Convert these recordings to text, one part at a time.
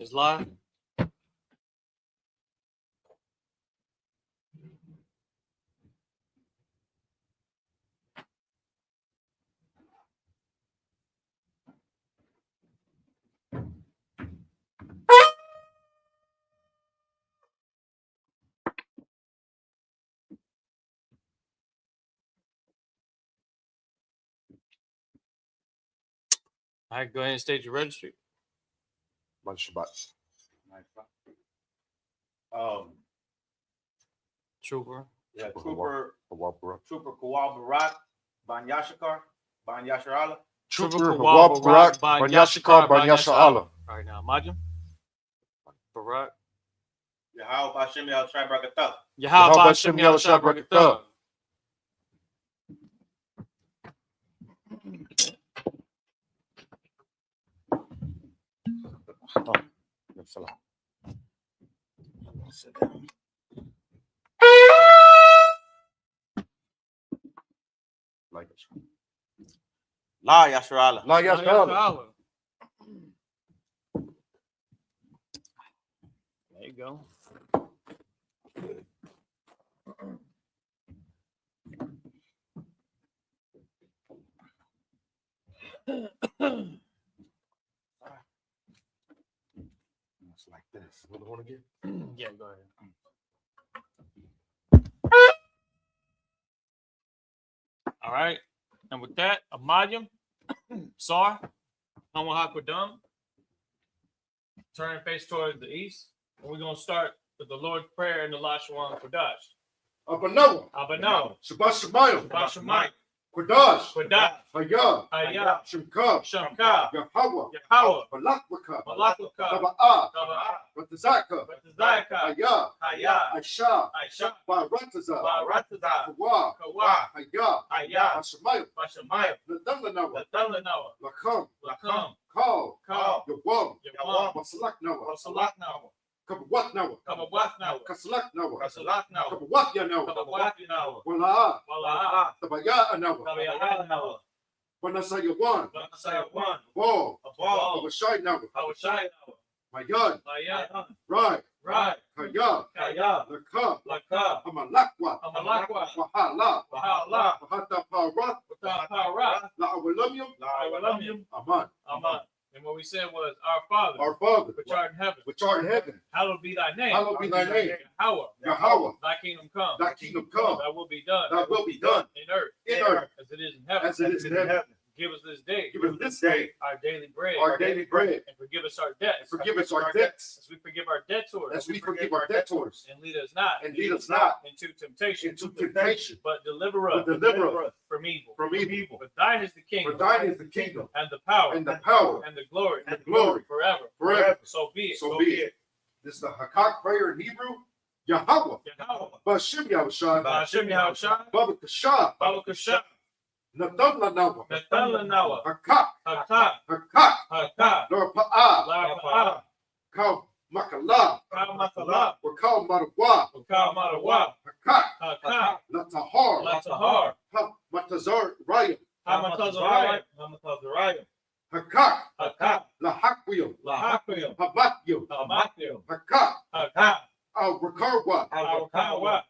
It's live. All right, go ahead and state your registry. Shabbat. Trooper. Yeah, Trooper Kawal Barak, Ban Yashikar, Ban Yasharala. Trooper Kawal Barak, Ban Yashikar, Ban Yasharala. All right, now, Majum. Barak. Yahal Bashim Yal Shai Brakatah. Yahal Bashim Yal Shai Brakatah. Sit down. Like it. La Yasharala. La Yasharala. There you go. It's like this. What do you want to get? Yeah, go ahead. All right. And with that, Amadiyam, Sar, Hamahakwadam, turn face towards the east. And we're going to start with the Lord's Prayer and the Lashawan Kodash. Abanawa. Abanawa. Shabbat Shemayim. Shabbat Shemayim. Kodash. Kodash. Hayah. Hayah. Shemkah. Shamka. Yahweh. Yahweh. Malakwaka. Malakwaka. Taba'ah. Taba'ah. Ratazaka. Ratazaka. Hayah. Hayah. Aisha. Aisha. Barataza. Barataza. Kawa. Kawa. Hayah. Hayah. Hashemayim. Bashamayim. Nadamlanawa. Natalanawa. Lakam. Lakam. Call. Call. Yawam. Yawam. Wasalaknawa. Wasalaknawa. Kabawatnawa. Kabawatnawa. Kasalaknawa. Kasalaknawa. Kabawatyanawa. Kabawatinawa. Wala'a. Wala'a. Tabaya'anawa. Tabaya'anawa. Wanasayawan. Wanasayawan. Ball. A ball. Awashaynawa. Awashaynawa. Mayan. Mayan. Right. Right. Kaya. Kaya. Laka. Laka. Amalakwa. Amalakwa. Wahala. Wahala. Wahata Para. Watapara. La'awalamium. La'awalamium. Aman. Aman. And what we said was, Our Father, Our Father, which art in heaven, which art in heaven, hallowed be thy name. hallowed be thy name. Yahweh. Yahweh. Thy kingdom come. Thy kingdom come. Thy will be done. Thy will be done In earth. in earth As it is in heaven. as it is in heaven. Give us this day. Give us this day Our daily bread. our daily bread. And forgive us our debts. Forgive us our debts As we forgive our debtors. as we forgive our debtors. And lead us not. And lead us not into temptation. into temptation, But deliver us. but deliver us from evil. from evil. For thine is the For kingdom. thine is the kingdom And the power. and the power And the glory. and the glory Forever. forever. So be it. So be it. This is the Hakak prayer in Hebrew. Yahweh. Yahweh. Bashim Yahushai. Ba'ashem Yahushai. Baba Kashah. Baba Kashah. Natamlanawa. Natalanawa. Hakak. Hakak. Hakak. Hakak. Lor Pa'ah. La'apa'ah. Kal Makala. Ka'matala. Or Kal Marawa. Ka'matawa. Hakak. Hakak. Latahar. Latahar. Matazar Raya. Hamatazariah. Hamatazariah. Hakak. Hakak. Lahakwil. Lahakriel. Habakyil. Hamakriel. Hakak. Hakak. Al Rakarwa. Awakawa.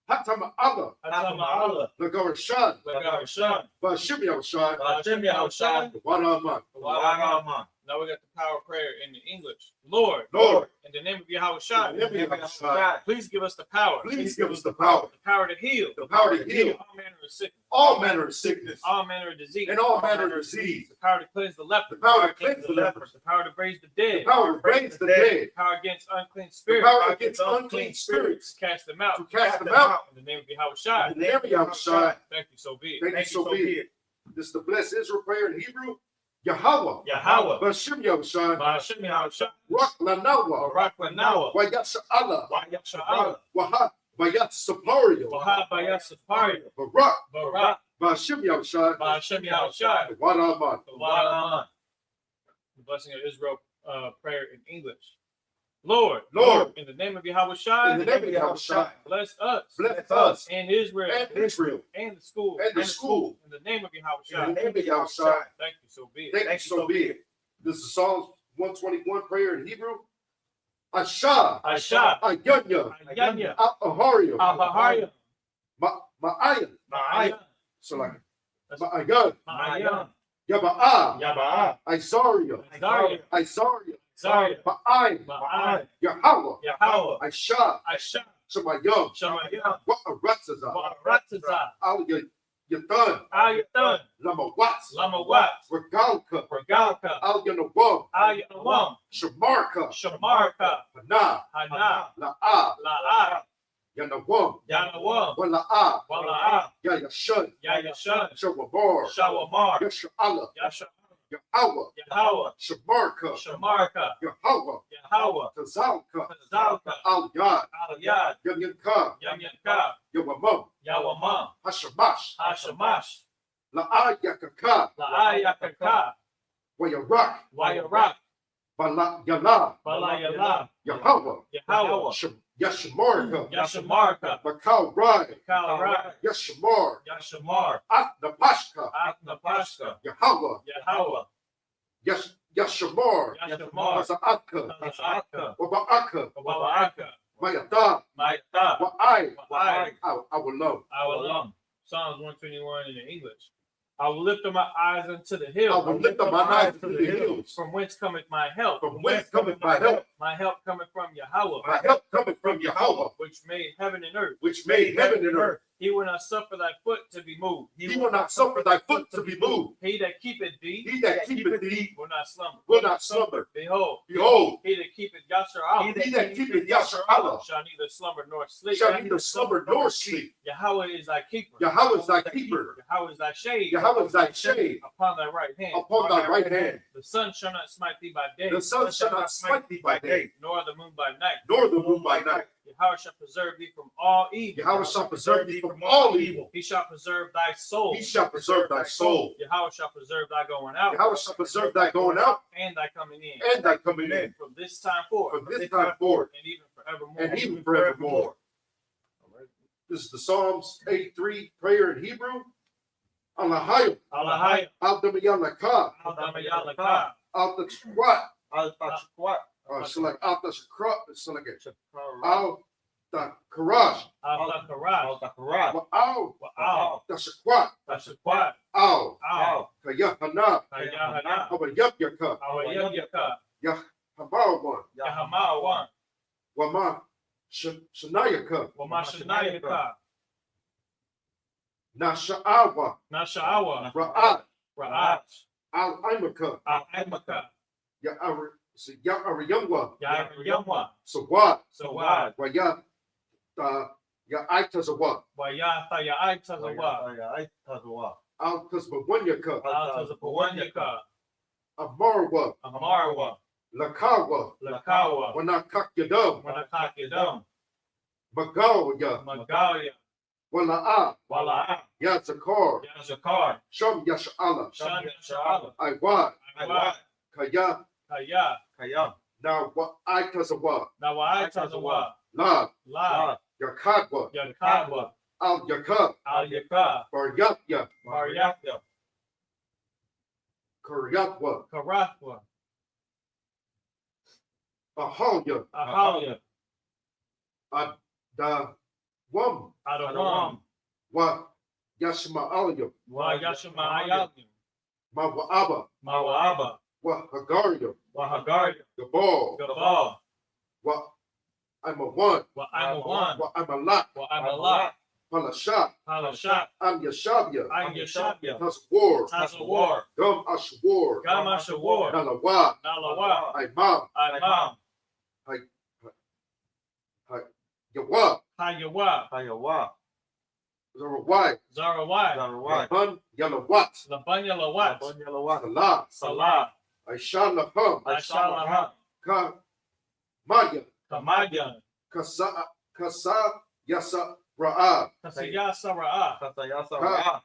Hatama Allah. Hatama'ala. Lagarashan. Lagarshan. Bashim Yahushai. Ba'ashem Yahushai. Waraman. Wa'araman. Now we got the power of prayer in the English. Lord. Lord. In the name of Yahushua. In the name of Yahushua. Please give us the power. Please give us the power. The power to heal. The power to heal. All manner of sickness. All manner of sickness. All manner of disease. And all manner of disease. The power to cleanse the leper. The power to cleanse the lepers. The power to raise the The dead. power to raise the dead. The power against unclean The spirits. power against unclean spirits. To cast them out. To cast them out. In the name of Yahushua. In the name of Yahushua. Thank you, so be it. Thank you, so be it. This is the blessed Israel prayer in Hebrew. Yahweh. Yahweh. Bashim Yahushua. Ba'ashem Yahushua. Rak Lanawa. Barakwa Wayat Allah. Wa'yasha'ala. Wahat. Bayat Sapario. Wahabayasapari. Barak. Barak. Bashim Yahushua. Ba'ashem Yahushua. Waraman. Wa'alaman. The blessing of Israel prayer in English. Lord, Lord, in the name of Yahushua, in the name of Yahushua, bless us, bless us, and Israel, and the school, and the school, in the name of Yahushua. in the name of Yahushua. Thank you, so be it. Thank you, so be it. This is Psalms 121 prayer in Hebrew. Asha, Asha, Ayanya, Ayanya, Aharia, Ahahaya, Ma'ayan. Ma'ayan, So like Ma'ayan, Ma'ayan, Yaba'a, Yaba'a, Isaria, Zaria, Isaria, Zaria, Ma'ai, Ma'ai, Yahweh, Yahweh, Aisha, Asha, Shamayam, Shamayam, Wa'aratzaza, Wa'aratzaza, Al Yatan, Ayatan, Lama Watts, Lama Watts, Regalka, Regalka, Al Yanawam, Ayanawam, Shamarka, Shamarka, Hana, Hana, La'a, La'a, Yanawam, Yanawam, Wala'a, Wala'a, Yayashan, Yayashan, Shawamar, Shawamar, Yasha'ala, Yasha, Yahweh, Yahweh, Shamarka, Shamarka, Yahweh, Yahweh, Tazalka, Zalka, Al Yad, Al-Yad, Yanyanka, Yanyanka, Yawamam, Yawamam, Hashamash, Hashamash, La'a Yakaka, La'ayakaka, Wayarak, Wayarak, Bala Yala, Balayala, Yahweh, Yahweh, Yashamarka, Yashamarka, Makal Rai, Kalrai, Yashamar, Yashamar, Aknapashka, Aknapashka, Yahweh, Yahweh, Yashamar, Yashamar, Maza'aka, Tazaka, Waba'aka, Waba'aka, Mayata, Maita, Wa'ai, Wa'ai, our love. Awalam. Psalms 121 in the English. I will lift up my eyes unto the I hills. will lift up my eyes to the hills. From whence cometh my help? From whence cometh my help? My help cometh from Yahweh, My help cometh from Yahweh, which made heaven and earth. which made heaven and earth. He will not suffer thy foot to be moved. He will not suffer thy foot to be moved. He that keepeth thee He that keepeth thee will not slumber. will not slumber. Behold, Behold, he that keepeth Yashar'ah he that keepeth Yashar'Allah shall neither slumber nor sleep. shall neither slumber nor sleep. Yahweh is thy keeper. Yahweh is thy keeper. Yahweh is thy shade. Yahweh is thy shade Upon thy right hand. upon thy right hand. The sun shall not smite thee by day. The sun shall not smite thee by day, Nor the moon by night. nor the moon by night. Yahweh shall preserve thee from all evil. Yahweh shall preserve thee from all evil. He shall preserve thy soul. He shall preserve thy soul. Yahweh shall preserve thy going out. Yahweh shall preserve thy going out And thy coming in. and thy coming in. From this time forth. From this time forth And even forevermore. and even forevermore. This is the Psalms 83 prayer in Hebrew. Allahayim, Allahayim. Al-Damayalaka, Al-Damayalaka. Al-Tashkwat, Al-Tashkwat, so like Al-Tashkwat, so like Al-Takarash, Al-Takaraj. Al-Takarat, Wa'al. Tashkwat, Tashakwat. Al, Al. Kayahana, Hayahana. Awayabyaka, Awayabyaka. Yahamawan, Yahamawan. Wama Shanayaka, Wamashanayaka. Nasha'awa, Nasha'awa. Ra'at, Ra'at. Al-Imaka, Al-Imaka. Ya'ariyamwa, Ya'ariyamwa. Sawat, Sawad. Wayat, Ya'aitazawa, Wayatha Ya'aitazawa. Tazwa, Al-Tazbawanyaka, Al-Tazapawanyaka. Amarwa, Amarwa. Lakawa, Lakawa. Wanakak Yadam, Wanakakidam. Magawya, Magalia. Wala'a, Wala'a. Yazakar, Yazakar. Sham Yasha'ala, Shan Yasha'ala. Iwad, Iwad. Kaya, Kaya. Kayam, now what I Tazawa, Nawa'aitazawa. La, La. Yakadwa, Yakadwa. Al Yakab, Al-Yaka. Baryatya, Maryakya. Kuryatwa, Karathwa. Ahalya, Ahalya. Adawam, Adawam. Wa Yashma'alya, Wa Yashama'ayalya. Mawa'aba, Mawa'aba. Wa Hagarya, Wa Hagarya. Gabal, Gabal. Wa I'm a one, Wa Amawan. Wa I'm a lot, Wa Amalat. Palashat, Halashat. I'm Yashabya, Am Yashabya. Taswar, Tazawar. Gum Ashwar, Gamashawar. Nalawa, Nalawa. Imam, Imam. Yawa, Hayawa. Hayawa, Zarawai, Zarawai. Zarawai, Yaban, Yalawat, Labanya Lawat. Abanyalawat, Salah, Salah. Aisha Laham, Aishalaham. Ka Maya, Kamadyan. Kasa Yasa Ra'ah, Kasaya Sara'ah. Katayasa,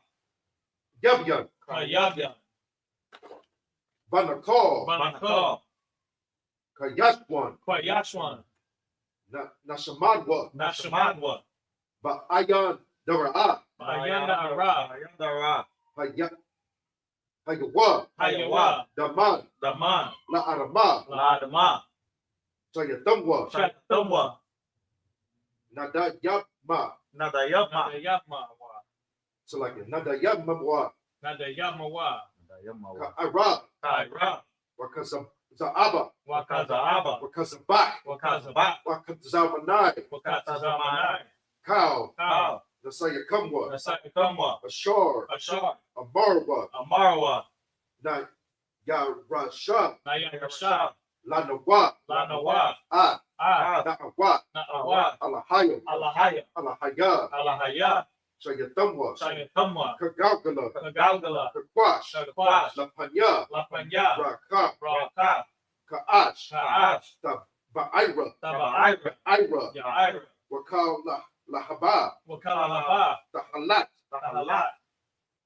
Yabyan, Kayabyan. Banakal, Banakal. Kayashwan, Kwayashwan. Nashamadwa, Nashamadwa. Ba'ayan Dara'ah, Bayanda Ara. Ayandara, Hayawa, Hayawa. Daman, Daman. La Arama, La Adama. Saya Tumwa, Tumwa, Nada Yapma, Nadayama, Nadayamawa. so like Nada Yapma, Nadayamawa. Nadayama, Arab, Kaira. Wakazaba, Wakazaaba. Wakazabak, Wakazaba. Wakazamanai, Wakazamanai. Cow, Kao. the Saya Kumwa, Nasakamwa. Ashar, Ashar. Amarwa, Amarwa. Na Yarasha, Nayarasha. Lanawa, Lanawa. Ah, Ah. Na'awa, Na'awa. Alahaya, Alahaya. Alahaya, Alahaya. Saya Tumwa, Sayakamwa. Kagalgala, Kagalgala. Kakwash, Kakwash. Lapanya, Lapanya. Raka, Raka. Kaash, Kaash. Ba'ira, Tabaira. Ira, Yaira. Wakal Lahaba, Wakalalaba. Tahalat, Tahalat.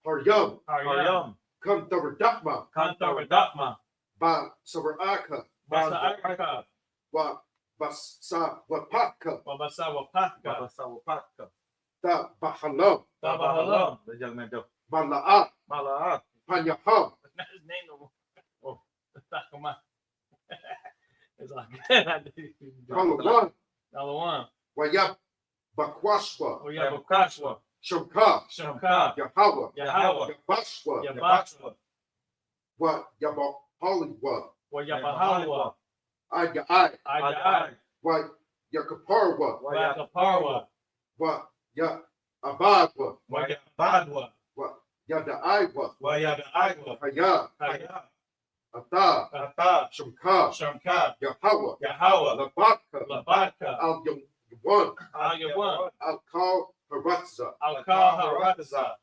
Haryam, Haryam. Kantaradakma, Kantaradakma. Ba Sabaraka, Basaaraka. Wa Basa Wapaka, Wabasawapaka. Sawapaka, Da Bahalam, Tabahalam. the young man, Mala'a, Malaat, Panyaham, That's not his name no more. Oh, Takama. It's like that. Kalawan, Another one. Wayap, Bakwashwa, Oh, yeah, Bukashwa. Shamka, Shamka. Yahawa, Yahawah. Yabashwa, Yabachwa. Wa Yabahaliwa, Wayabahalwa. Ayai, Ayai. Wa Yakaparwa, Wakaparwa. Wa Ya Abadwa, Wayabadwa. Wa Yadaiwa, Wayabaiwa. Haya, Haya. Ata, Ata. Shamka, Shamka. Yahawa, Yahawah. Labaka, Labaka. Al Yawan, Ayawan. Al Kal Haratza. Al-Kaharaza.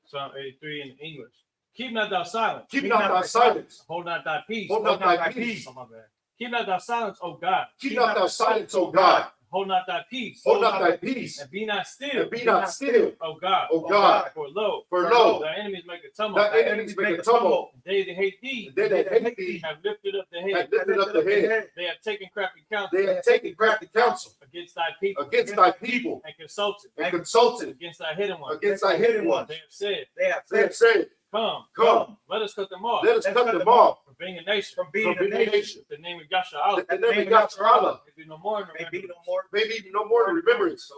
Psalm 83 in English. Keep not thy silence. Keep not thy silence, Hold not thy peace. hold not thy peace. Oh, my bad. Keep not thy silence, O God. Keep not thy silence, O God. Hold not thy peace. Hold not thy peace, And be not still. and be not still, O God. O God. For lo, For lo, thy enemies make a tumult. thy enemies make a tumult. They that hate thee They that hate thee have lifted up the have head. lifted up the head. They have taken crafty counsel They have taken crafty counsel against thy people against thy people and consulted and consulted against thy hidden ones. against thy hidden ones. They have said, they have They have said, Come, let us cut them off. let us cut them off From being a nation. from being from a being a nation. nation. The name of Yasha That the name of Yahshua may be no more in May be no remembrance. more. maybe no more in remembrance.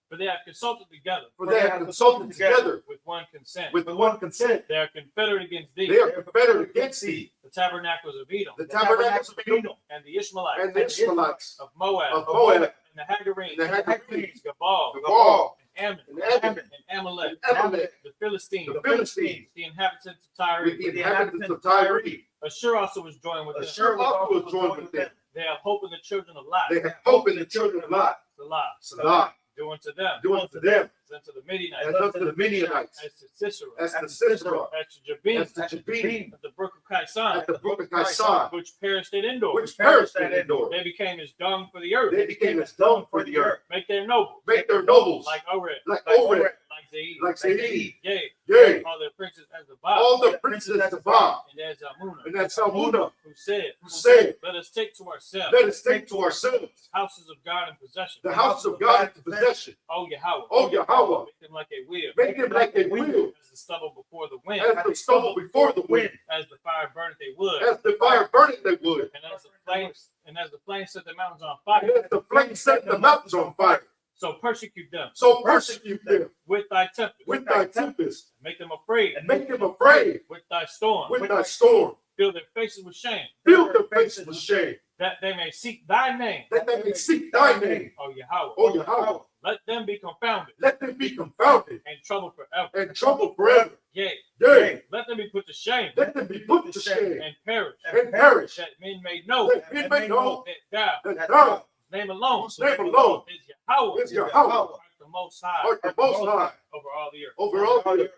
For they have consulted together For they have consulted together with one consent. with one consent. They are confederate against thee. They are confederate against thee, The tabernacles of Edom the tabernacles of Edom and the Ishmaelites and the Ishmaelites of Moab of Moab and the Hagarenes, and the Hagarenes, Gabal, Gabal, and Ammon, and Ammon, and Amalek, and Amalek, the Philistines, the Philistines, the inhabitants of Tyre. with the inhabitants of Tyre. Ashur also was joined with them. Ashur also was joined with them. They have hope in the children of Lot. They have hope in the children of Lot. Salah. Salah, Do unto them. do unto them As unto the Midianites. as unto the Midianites, As to Sisera. as to Sisera, As to Jabin. as to Jabin, At the brook of Kaisan. at the brook of Kaisan, Which perished at Endor. which perished at Endor. They became as dung for the earth. They became as dung for the earth. Make their nobles. Make their nobles Like Oreb. like Oreb, Like Zaid. like Zaid. Yea. Yea, All their princes as the all the princes of Ba, And as Amunah. and that's Salmuna, Who said. who said, Let us take to ourselves let us take to ourselves houses of God in possession. the houses of God into possession. Oh Yahweh. O Yahweh, Make them like a wheel. make them like they will, As the stubble before the wind. as the stubble before the wind, As the fire burneth they wood. as the fire burning they would, And as the flames set the mountains on and fire. as the flames set the mountains on fire. So persecute them So persecute them with thy tempest. with thy tempest, Make them afraid and make them afraid with thy storm. with thy storm. Fill their faces with shame. Fill their faces with shame, That they may seek thy name. that they may seek thy name. O Yahweh. O Yahweh, Let them be confounded let them be confounded and troubled forever. and troubled forever. Yea. Yea, Let them be put to shame let them be put to shame and perish. and perish. That men may know That men may know that thou, that thou, name alone, whose name alone is Yahweh. is Yahweh, Art the most high art the most high over all the earth. over all the earth.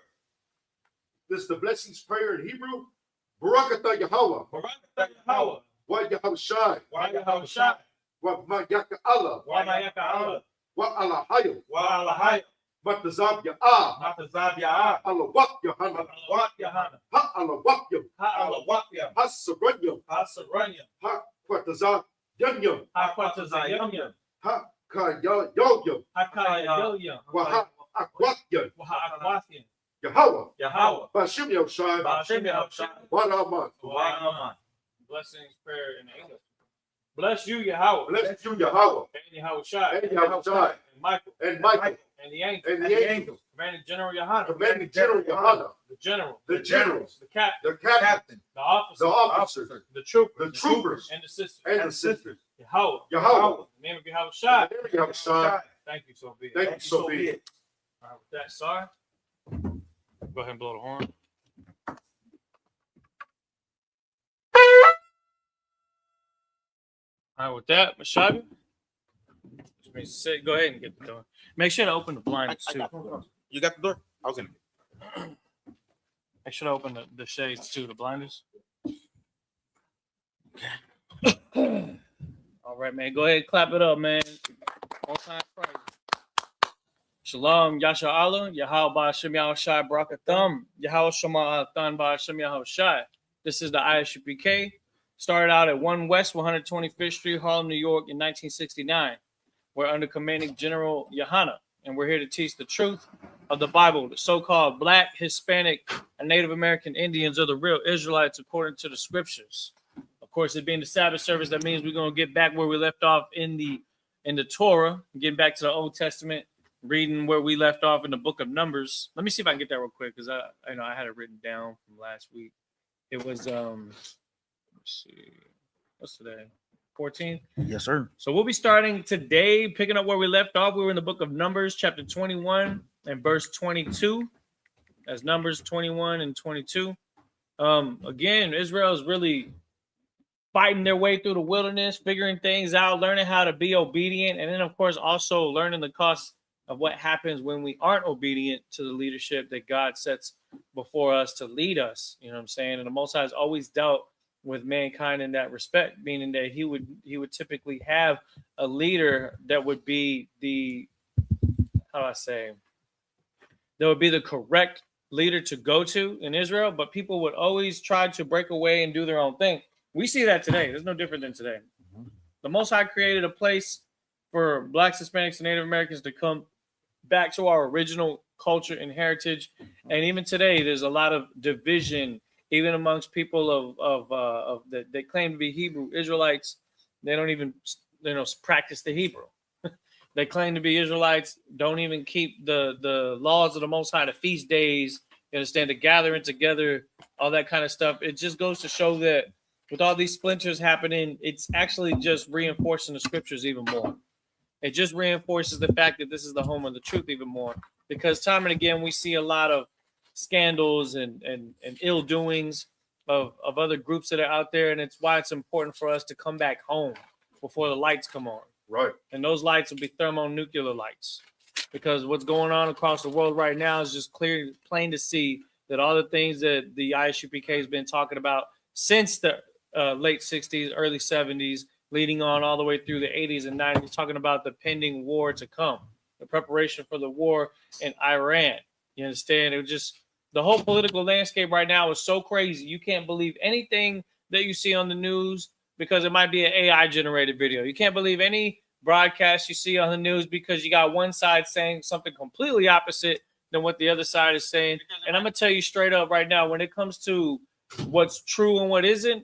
This is the blessings prayer in Hebrew. Barakatah Yahweh, Barak Yahweh. wa Yahweh Shai, Why Yahweh Shai? wa Ma'yaka Allah, Why Mayaka Allah? wa Alahayim, Why Allahai? Matazab Ya'ah, Matazab Ya'ah. Alawak Yohana, What Yahana? Ha Alawakyam, Ha Alawapya. Ha Saranyam, Ha Saranya. Ha Quatazab Yanyam, Ha Quatazayamya. Ha Kayoyam, Ha Kayayilya. wa Ha Aquatyan, Ha Aquathian. Yahweh, Yahweh. Bashim Yoshai, Bashim Yahushai. Wanaman. Blessings, prayer in English. Bless you, Yahweh. Bless you, Yahweh. And Yahweh Shai. And Yahweh Shai. And Michael. And Michael. And the angels. And the angels. Commanding General Yohana. Commanding General Yohana. The general. The generals. The captain. The captain. The officers. The officers. The troopers. The troopers. And the sisters. And the sisters. Yahweh. Yahweh. In the name of Yahweh Shai. In the name of Yahweh Shai. Thank you, so be it. Thank you, so be it. All right, with that, sorry. Go ahead and blow the horn. All right, with that, Mashabi, go ahead and get the door. Make sure to open the blinds too. You got the door? I was in. Make sure to open the shades too, the blinders. All right, man. Go ahead and clap it up, man. All time praise. Shalom, Yasha Allah, Yahweh Ba'ashem Yahweh Shai Barakatham, Yahweh Shema Athan Ba'ashem Yahweh Shai. This is the Isupk. Started out at 1 West 125th Street, Harlem, New York in 1969. We're under Commanding General Yohana, and we're here to teach the truth of the Bible. The so-called Black, Hispanic, and Native American Indians are the real Israelites according to the scriptures. Of course, it being the Sabbath service, that means we're going to get back where we left off in the Torah, getting back to the Old Testament, reading where we left off in the book of Numbers. Let me see if I can get that real quick, because I had it written down from last week. It was let's see, what's today? 14? Yes, sir. So we'll be starting today, picking up where we left off. We were in the book of Numbers, chapter 21 and verse 22. That's Numbers 21 and 22. Again, Israel is really fighting their way through the wilderness, figuring things out, learning how to be obedient, and then, of course, also learning the cost of what happens when we aren't obedient to the leadership that God sets before us to lead us. You know what I'm saying? And the Most High has always dealt with mankind in that respect, meaning that he would typically have a leader that would be the, that would be the correct leader to go to in Israel, but people would always try to break away and do their own thing. We see that today. There's no different than today. The Most High created a place for Blacks, Hispanics, and Native Americans to come back to our original culture and heritage. And even today, there's a lot of division, even amongst people of that claim to be Hebrew Israelites. They don't even practice the Hebrew. They claim to be Israelites, don't even keep the laws of the Most High, the feast days, you understand, the gathering together, all that kind of stuff. It just goes to show that with all these splinters happening, it's actually just reinforcing the scriptures even more. It just reinforces the fact that this is the home of the truth even more, because time and again we see a lot of scandals and ill doings of other groups that are out there, and it's why it's important for us to come back home before the lights come on. Right. And those lights will be thermonuclear lights, because what's going on across the world right now is just plain to see that all the things that the Isupk has been talking about since the late 60s, early 70s, leading on all the way through the 80s and 90s, talking about the pending war to come, the preparation for the war in Iran. You understand? It was just, the whole political landscape right now is so crazy. You can't believe anything that you see on the news because it might be an AI generated video. You can't believe any broadcast you see on the news because you got one side saying something completely opposite than what the other side is saying. And I'm going to tell you straight up right now, when it comes to what's true and what isn't,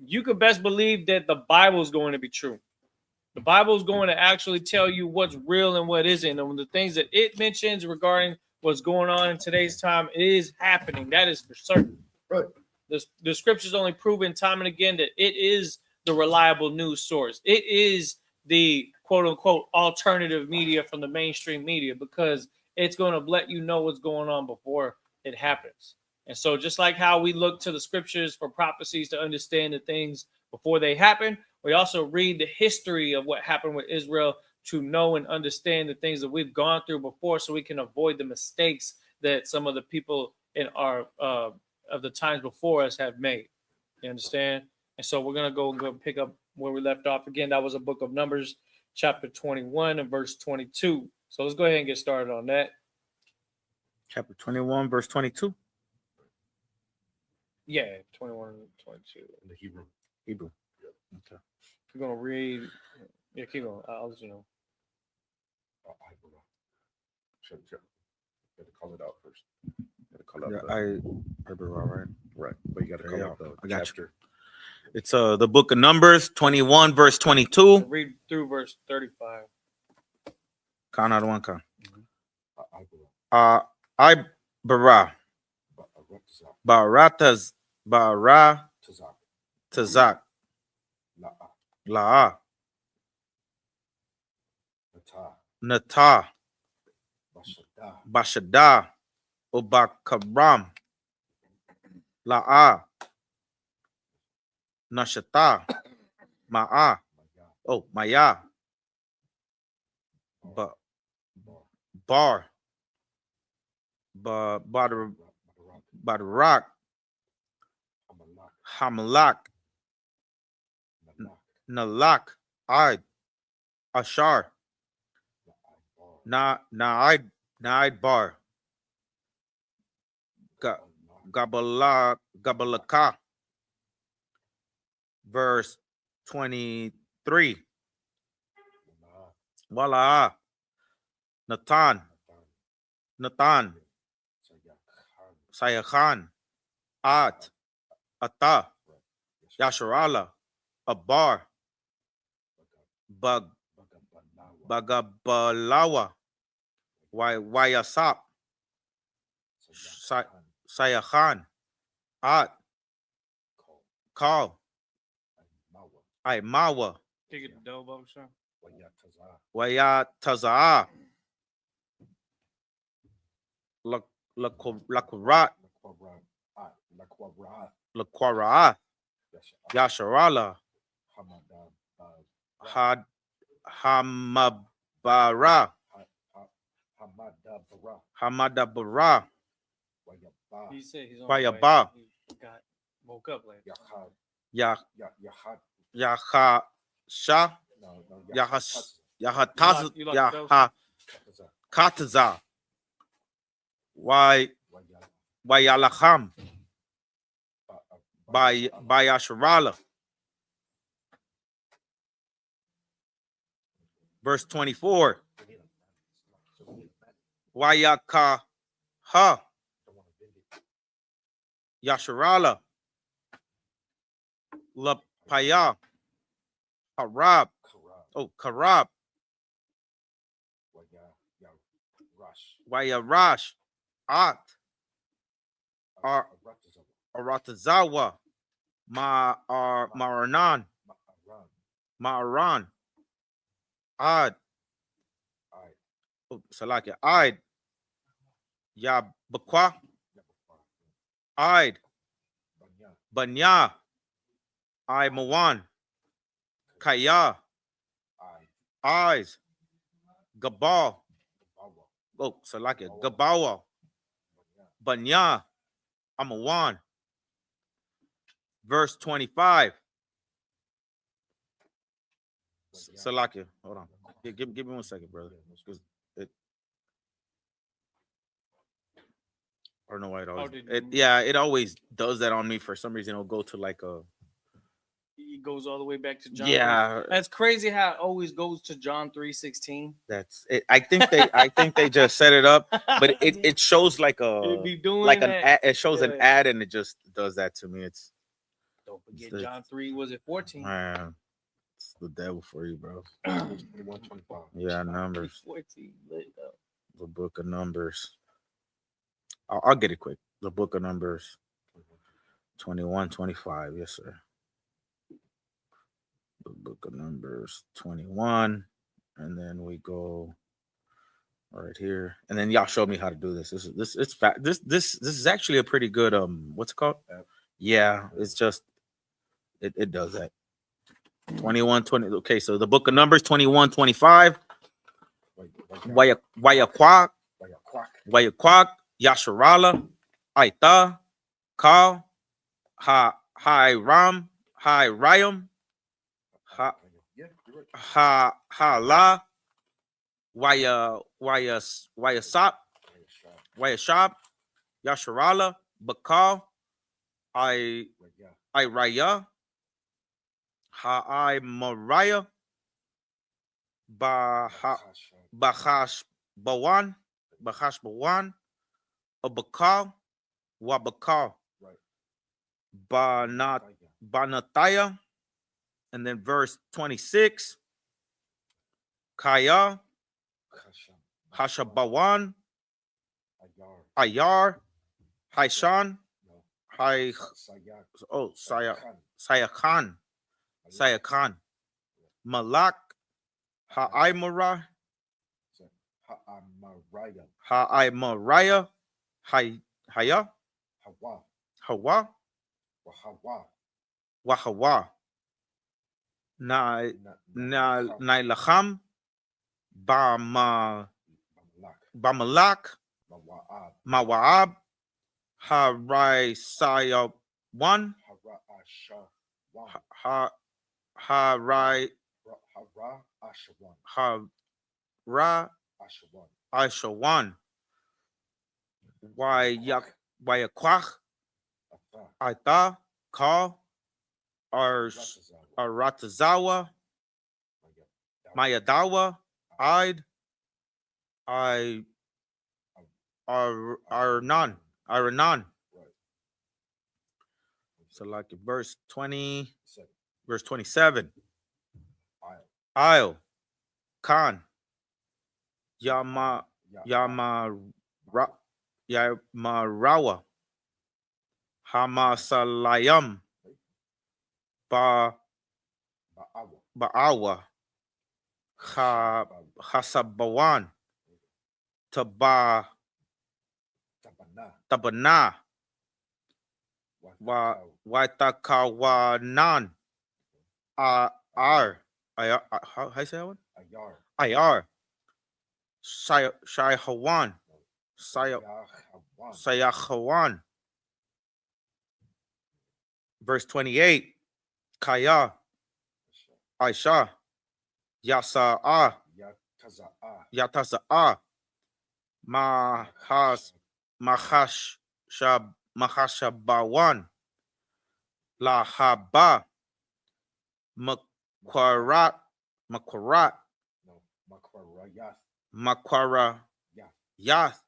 you could best believe that the Bible is going to be true. The Bible is going to actually tell you what's real and what isn't. And the things that it mentions regarding what's going on in today's time is happening. That is for certain. Right. The scriptures only proven time and again that it is the reliable news source. It is the quote unquote alternative media from the mainstream media, because it's going to let you know what's going on before it happens. And so just like how we look to the scriptures for prophecies to understand the things before they happen, we also read the history of what happened with Israel to know and understand the things that we've gone through before, so we can avoid the mistakes that some of the people in our of the times before us have made. You understand? And so we're going to go pick up where we left off. Again, that was a book of Numbers, chapter 21 and verse 22. So let's go ahead and get started on that. Chapter 21, verse 22. Yeah, 21 and 22. In the Hebrew. Hebrew. Okay. We're going to read. Yeah, keep going. I'll let you know. Check. Got to call it out first. Got to call Yeah, out Hebrew, all right. right. But you got to call Yeah, out the I got you. chapter. It's the book of Numbers, 21, verse 22. Read through verse 35. Count out one count. I I bara barataz bara tazak la nata bashada ubakaram la nashata ma'a maya bar Badrak, Hamalak, Nalak, Id, Ashar, Naid Bar, Gabalaka, verse 23. Wala, Nathan, Sayakhan, At, Ata, Yasharala, Abar, Bagabalawa, Wayasap, Sayakhan, At, Kal, Mawa, Can you get the double bubble shot? Wayataza, Lakurat, Laquara, Yasharala, Hamabara, Hamadabara, He said he's on Bayaba. He woke up like Yahasha, Yahataz, You like the double? Yaha Wayalaham, Bayasharala. Verse 24. Wayaka ha Yasharala Lapaya Harab Karab Wayarash At Aratazawa Maranan Ma'aran Ad Salakia Id Yabakwa Id Banya I Mawan Kaya Eyes Gabal Salakia Gabawa Banya Amawan. Verse 25. Salakia, hold on. Give me 1 second, brother. I don't know why it always. It always does that on me for some reason. It'll go to like a. It goes all the way back to John. Yeah, 3. That's crazy how it always goes to John 3:16. That's it. I think they just set it up, but it shows like It be doing like that. an ad, it shows an ad and it just does that to me. Don't forget John 3. Was it 14? Man, it's the devil for you, bro. 21:25. Yeah, Numbers. 14. The book of Numbers. I'll get it quick. The book of Numbers 21:25. Yes, sir. The book of Numbers 21. And then we go right here. And then y'all showed me how to do this. This is actually a pretty good what's it called? Yeah, it's just it does that. 21:20. Okay, so the book of Numbers 21:25. Wayakwak, Yasharala, Aita, Kal, Hiram, Hiram, La, Wayasap, Yasharala, Bakal, Raya, Mariah, Bahash Bawan, Abakal, Wabakal, Banataya. And then verse 26. Kaya. Hashabawan. Ayar. Haishan. Hai. Oh, Sayakan. Sayakan. Malak. Ha'imara. Ha'imariah. Haya. Hawa. Wahawa. Nailacham. Bamalak. Mawa'ab. Harai Saya 1. Harai Hara Aisha 1. Wayakwach. Aita. Ka. Aratazawa. Mayadawa. Id. Aranan. So like verse 20, verse 27. Isle. Khan. Yamarawa. Hamasalayam. Ba'awa. Hasabawan. Tabana. Waitakawanan. How you say that one? Ayar. Shaihawan. Sayahawan. Verse 28. Kaya. Aisha. Yasa'a. Yataza'a. Mahashabawan. Lahaba. Makwarat. Makwara Yath.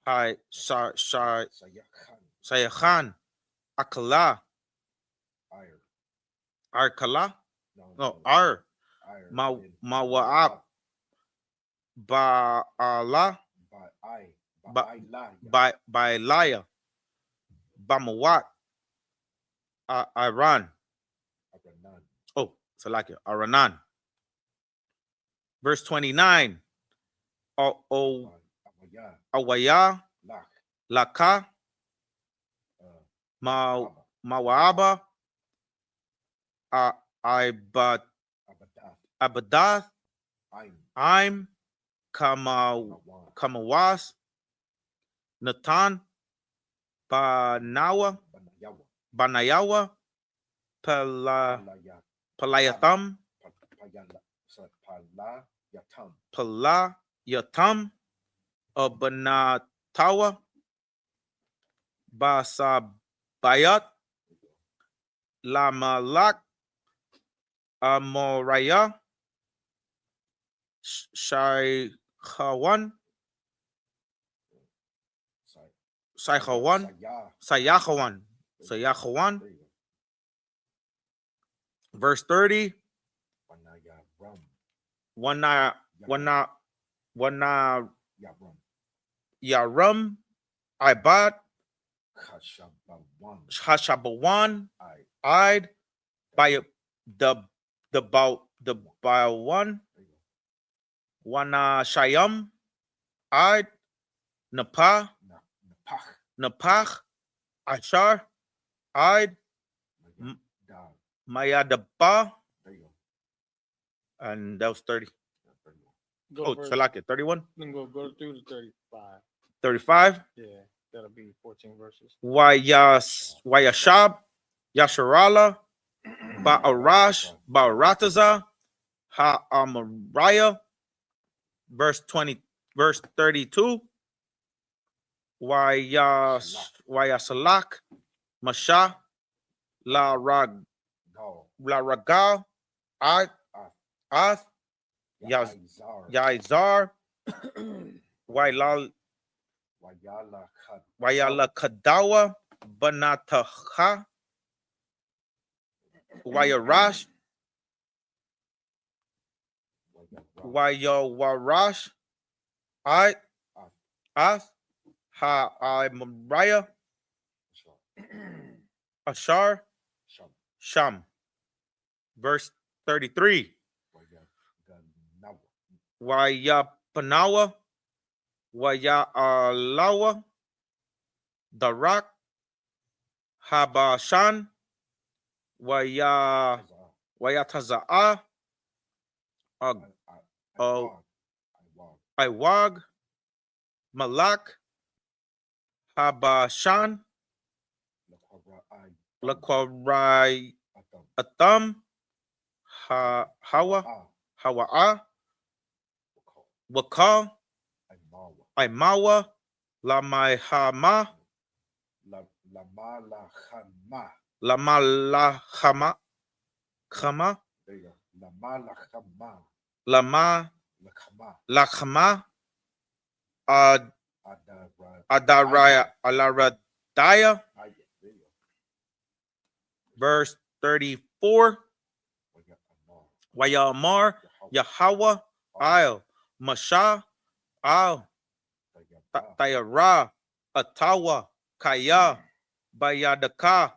Hai Sayakhan. Akala. Arkala. No, Ar. Mawa'ab. Ba'ala. Ba'ilaya. Bamawat. Iran. Oh, Salakia. Aranan. Verse 29. Awaya. Laka. Mawaba. Abadath. Aim. Kamawas. Natan. Banayawa. Palayatham. Palayatam. Abanatawa. Basabayat. Lamalak. Amoraya. Shaihawan. Sayahawan. Verse 30. Wana Yarum. Ibad. Hashabawan. Id. By the one. Wana Shayam. Id. Napach. Ashar. Id. Mayadaba. And that was 30. Oh, Salaki, 31? Then go through to 35. 35? Yeah, that'll be 14 verses. Wayashab. Yasharala. Ba'arash. Ba'arataza. Ha'amariah. Verse 32. Wayasalak. Masha. La Ragal. Ath. Yaizar. Wayala Kadawa. Banataha. Wayarash, Wayawarash, I, Ath, Ha, I, Mariah, Ashar, Sham. Verse 33. Wayapanawa, Wayalawa, Darak, Habashan, Wayataza'a, Iwag, Malak, Habashan, Lakwarai Atam, Hawa, Hawa'a, Wakal, Imawa, Lamaihama, Lamalahama, Khama, Lama, Lakhama, Adaraya, Alaradaya. Verse 34. Wayamar, Yahweh, Al, Masha, Al, Tayara, Atawa, Kaya, Bayadaka,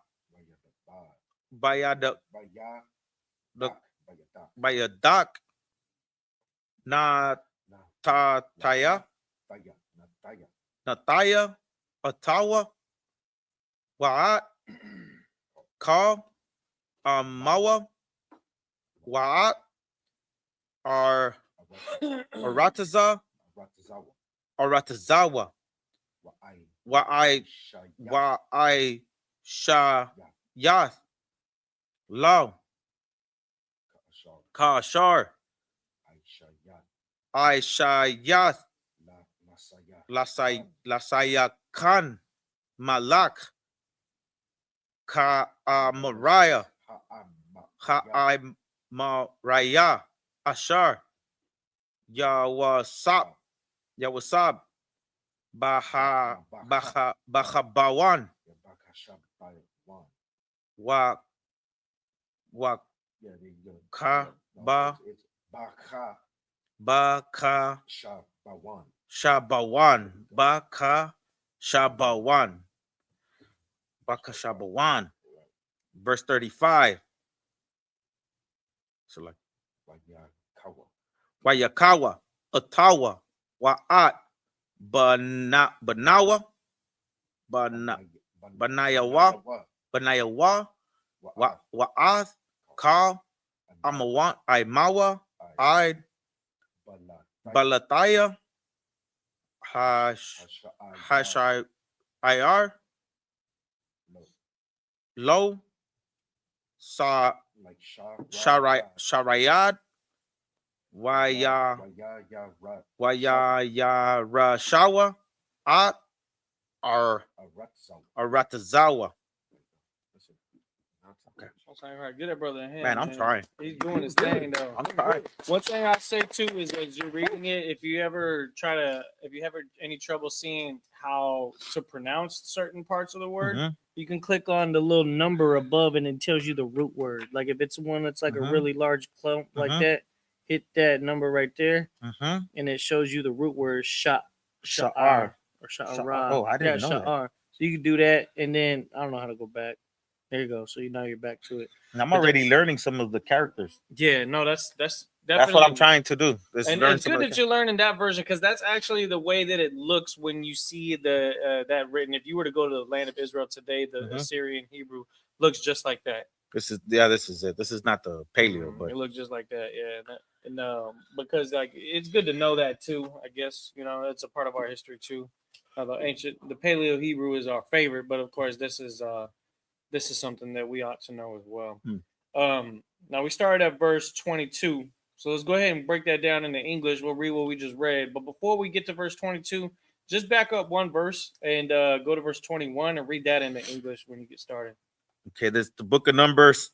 Bayadak, Natataya, Nataya, Atawa, Wa'at, Ka, Mawa, Wa'at, Arataza, Aratazawa, Wa'ai Shayath, Lao, Kashar, I Shayath, Lasayakan, Malak, Ka Mariah, Ha Mariah, Ashar, Yawasab, Bahabawan, Wa Baka Shabawan, Baka Shabawan. Verse 35. So like Wayakawa, Atawa, Wa'at, Banawa, Banayawa, Wa'ath, Kal, Amawan, Imawa, Id, Balataya, Hashayar, Lo, Sharayad, Wayarashawa, At, Aratazawa. Okay, get that brother in hand. Man, I'm trying. He's doing his thing though. I'm trying. One thing I say too is as you're reading it, if you have any trouble seeing how to pronounce certain parts of the word, you can click on the little number above and it tells you the root word. Like if it's one that's like a really large clump like that, hit that number right there, and it shows you the root word sha'ar or sha'ara. Oh, I didn't know that. So you can do that, and then I don't know how to go back. There you go. So now you're back to it. And I'm already learning some of the characters. Yeah, no, that's what I'm trying to do. And it's good that you're learning that version because that's actually the way that it looks when you see that written. If you were to go to the land of Israel today, the Assyrian Hebrew looks just like that. This is it. This is not the paleo, but it looks just like that. Yeah, and because like it's good to know that too. I guess it's a part of our history too. The Paleo Hebrew is our favorite, but of course this is something that we ought to know as well. Now we started at verse 22. So let's go ahead and break that down into English. We'll read what we just read. But before we get to verse 22, just back up one verse and go to verse 21 and read that into English when you get started. Okay, this is the book of Numbers,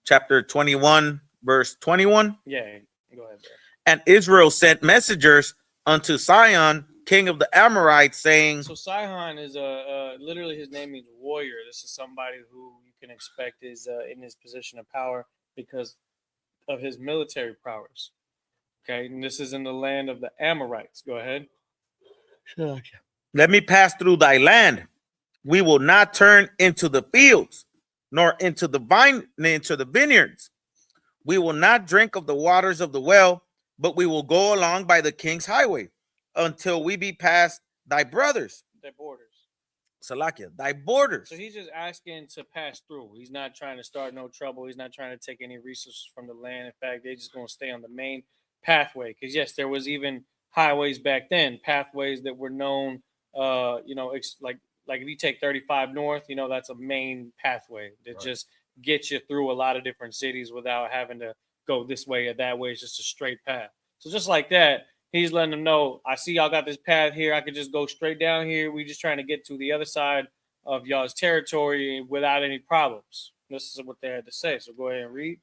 chapter 21, verse 21. Yeah, go ahead. And Israel sent messengers unto Sihon, king of the Amorites, saying... So Sihon is literally his name means warrior. This is somebody who you can expect is in his position of power because of his military prowess. Okay, and this is in the land of the Amorites. Go ahead. Let me pass through thy land. We will not turn into the fields, nor into the vineyards. We will not drink of the waters of the well, but we will go along by the king's highway until we be past thy brothers. Their borders. Salakia, thy borders. So he's just asking to pass through. He's not trying to start no trouble. He's not trying to take any resources from the land. In fact, they're just going to stay on the main pathway. Because yes, there was even highways back then, pathways that were known. Like if you take 35 north, that's a main pathway that just gets you through a lot of different cities without having to go this way or that way. It's just a straight path. So just like that, he's letting them know, I see y'all got this path here. I could just go straight down here. We just trying to get to the other side of y'all's territory without any problems. This is what they had to say. So go ahead and read.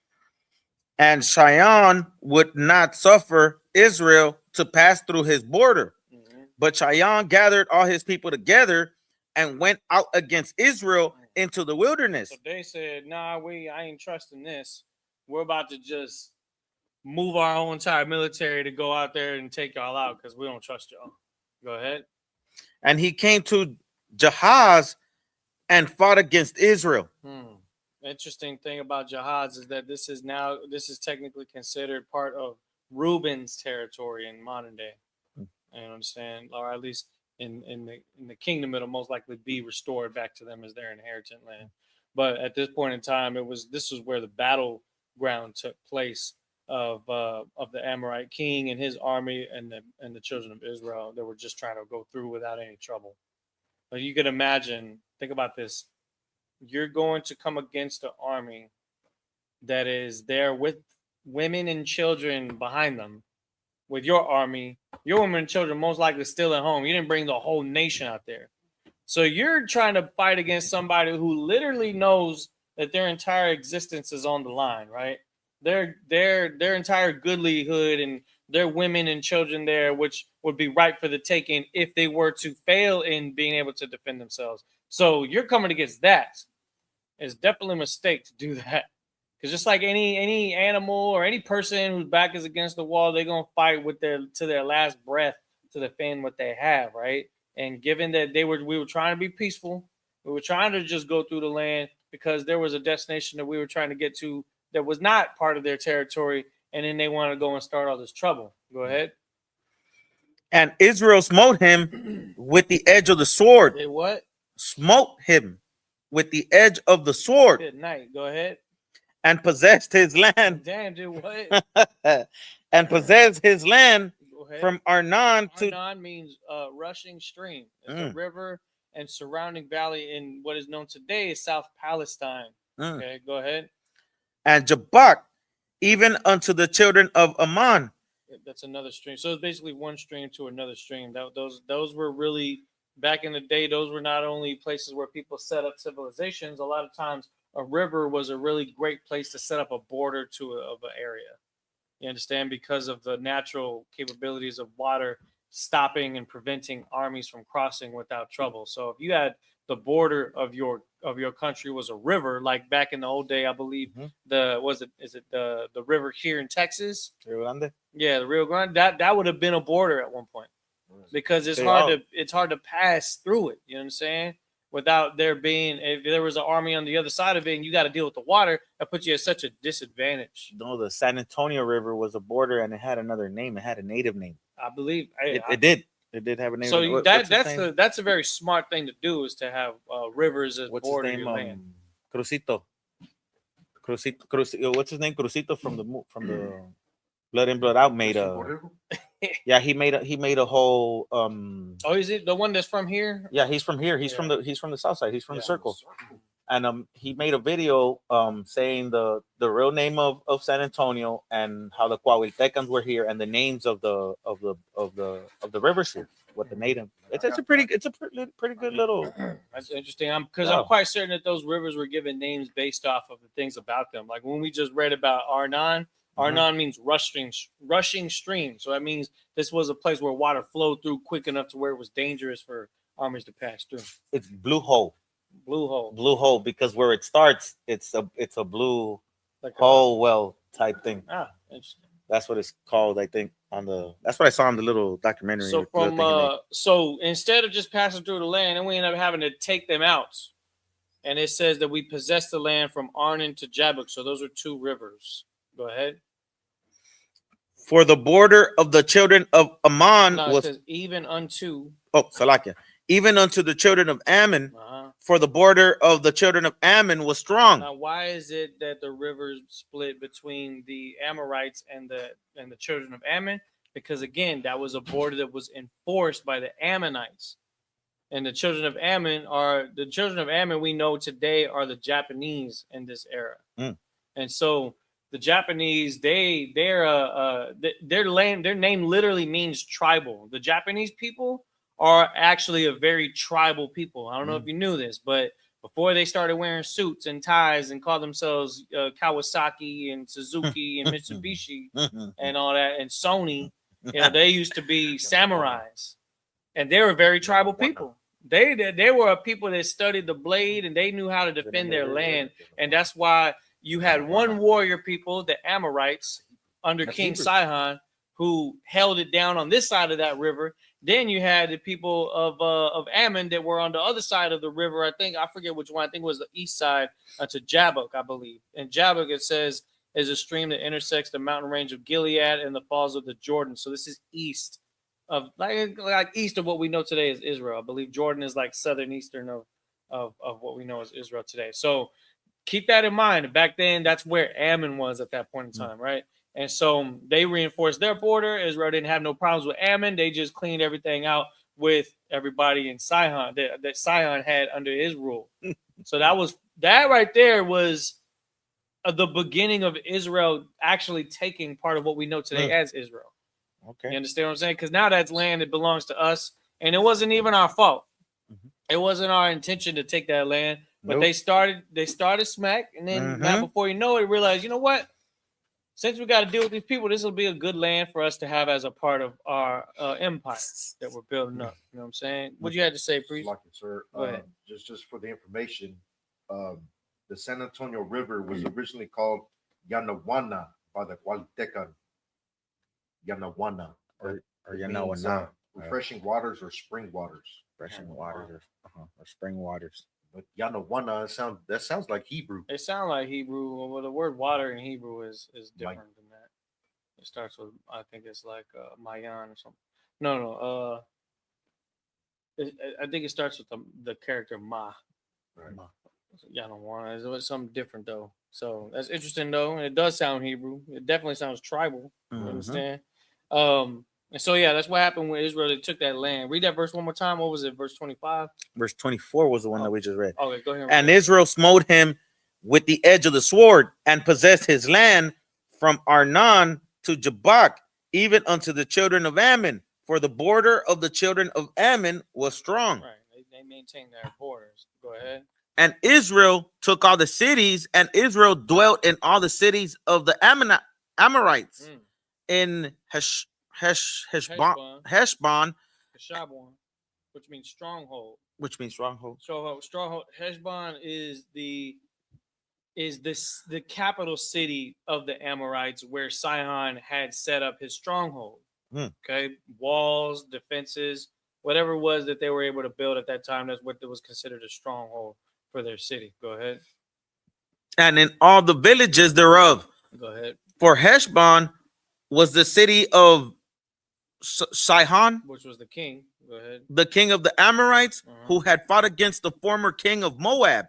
And Cheyenne would not suffer Israel to pass through his border. Mm-hmm. But Cheyenne gathered all his people together and went out against Israel into the wilderness. So they said, nah, I ain't trusting this. We're about to just move our whole entire military to go out there and take y'all out because we don't trust y'all. Go ahead. And he came to Jahaz and fought against Israel. Interesting thing about Jahaz is that this is technically considered part of Reuben's territory in modern day. You understand? Or at least in the kingdom, it'll most likely be restored back to them as their inheritance land. But at this point in time, this was where the battleground took place of the Amorite king and his army and the children of Israel that were just trying to go through without any trouble. But you could imagine, think about this. You're going to come against an army that is there with women and children behind them. With your army, your women and children most likely still at home. You didn't bring the whole nation out there. So you're trying to fight against somebody who literally knows that their entire existence is on the line, right? Their entire goodlyhood and their women and children there, which would be ripe for the taking if they were to fail in being able to defend themselves. So you're coming against that. It's definitely a mistake to do that. Because just like any animal or any person whose back is against the wall, they're gonna fight to their last breath to defend what they have, right? And given that we were trying to be peaceful, we were trying to just go through the land because there was a destination that we were trying to get to that was not part of their territory, and then they want to go and start all this trouble. Go ahead. And Israel smote him with the edge of the sword. Did what? Smote him with the edge of the sword. Good night. Go ahead. And possessed his land. Damn, dude, what? And possessed his land from Arnon to... Arnon means rushing stream. It's a river and surrounding valley in what is known today as South Palestine. Okay, go ahead. And Jabbok, even unto the children of Ammon. That's another stream. So it's basically one stream to another stream. Those were really, back in the day, those were not only places where people set up civilizations. A lot of times a river was a really great place to set up a border of an area. You understand? Because of the natural capabilities of water stopping and preventing armies from crossing without trouble. So if you had the border of your country was a river, like back in the old day, I believe the river here in Texas? Rio Grande? Yeah, the Rio Grande. That would have been a border at one point. Because it's hard to pass through it. You know what I'm saying? Without if there was an army on the other side of it and you got to deal with the water, that puts you at such a disadvantage. No, the San Antonio River was a border and it had another name. It had a native name. I believe it did. It did have a name. So that's a very smart thing to do, is to have rivers as border your land. Crucito. What's his name? Crucito from the Blood In Blood Out made a. Yeah, he made a whole. Oh, is it the one that's from here? Yeah, he's from here. He's from the south side. He's from the circle. And he made a video saying the real name of San Antonio and how the Coahuiltecans were here and the names of the rivers here. What the native. It's a pretty good little. That's interesting. I'm quite certain that those rivers were given names based off of the things about them. Like when we just read about Arnon. Arnon means rushing stream. So that means this was a place where water flowed through quick enough to where it was dangerous for armies to pass through. It's Blue Hole. Blue hole. Blue hole, because where it starts, it's a blue Like hole well type thing. Interesting. That's what it's called, I think. That's what I saw in the little documentary. So the thing he made. so instead of just passing through the land, then we end up having to take them out. And it says that we possess the land from Arnon to Jabbok. So those are 2 rivers. Go ahead. For the border of the children of Ammon No, it was says even unto. Salakia. Even unto the children of Ammon, Uh-huh. for the border of the children of Ammon was strong. Now, why is it that the rivers split between the Amorites and the children of Ammon? Because again, that was a border that was enforced by the Ammonites. And the children of Ammon we know today are the Japanese in this era. And so the Japanese, their name literally means tribal. The Japanese people are actually a very tribal people. I don't know if you knew this, but before they started wearing suits and ties and called themselves Kawasaki and Suzuki and Mitsubishi and all that, and Sony, they used to be samurais, and they were very tribal people. They were a people that studied the blade, and they knew how to defend their land, and that's why you had one warrior people, the Amorites, under King Sihon, who held it down on this side of that river. Then you had the people of Ammon that were on the other side of the river. I forget which one. I think it was the east side to Jabbok, I believe. And Jabbok, it says, is a stream that intersects the mountain range of Gilead and the falls of the Jordan. So this is east of like east of what we know today as Israel. I believe Jordan is like southern eastern of what we know as Israel today. So keep that in mind. Back then, that's where Ammon was at that point in time, right? And so they reinforced their border. Israel didn't have no problems with Ammon. They just cleaned everything out with everybody in Sihon that Sihon had under his rule. So that right there was the beginning of Israel actually taking part of what we know today as Israel. Okay. You understand what I'm saying? Because now that's land that belongs to us, and it wasn't even our fault. It wasn't our intention to take that land, but they started smack, and then now before you know it, realized, you know what? Since we got to deal with these people, this will be a good land for us to have as a part of our empire that we're building up. You know what I'm saying? What you had to say, Priest? Like it, sir. Go ahead. Just for the information, the San Antonio River was originally called Yanawana by the Hualtecan. Yanawana. Or means, refreshing waters or spring waters. Refreshing waters or spring waters. But Yanawana sounds like Hebrew. It sounds like Hebrew. Well, the word water in Hebrew is different than that. It starts with, I think it's like Mayan or something. No. I think it starts with the character Ma. Right. Yanawana. It's something different though. So that's interesting though. And it does sound Hebrew. It definitely sounds tribal. You understand? And so, that's what happened when Israel, they took that land. Read that verse one more time. What was it? Verse 25? Verse 24 was the one that we just read. Okay, go ahead. And Israel smote him with the edge of the sword and possessed his land from Arnon to Jabbok, even unto the children of Ammon. For the border of the children of Ammon was strong. Right. They maintained their borders. Go ahead. And Israel took all the cities, and Israel dwelt in all the cities of the Amorites in Heshbon, which means stronghold. Stronghold. Heshbon is the capital city of the Amorites, where Sihon had set up his stronghold. Okay, walls, defenses, whatever it was that they were able to build at that time. That's what was considered a stronghold for their city. Go ahead. And in all the villages thereof. Go ahead. For Heshbon was the city of Sihon, which was the king. Go ahead. The king of the Amorites, who had fought against the former king of Moab,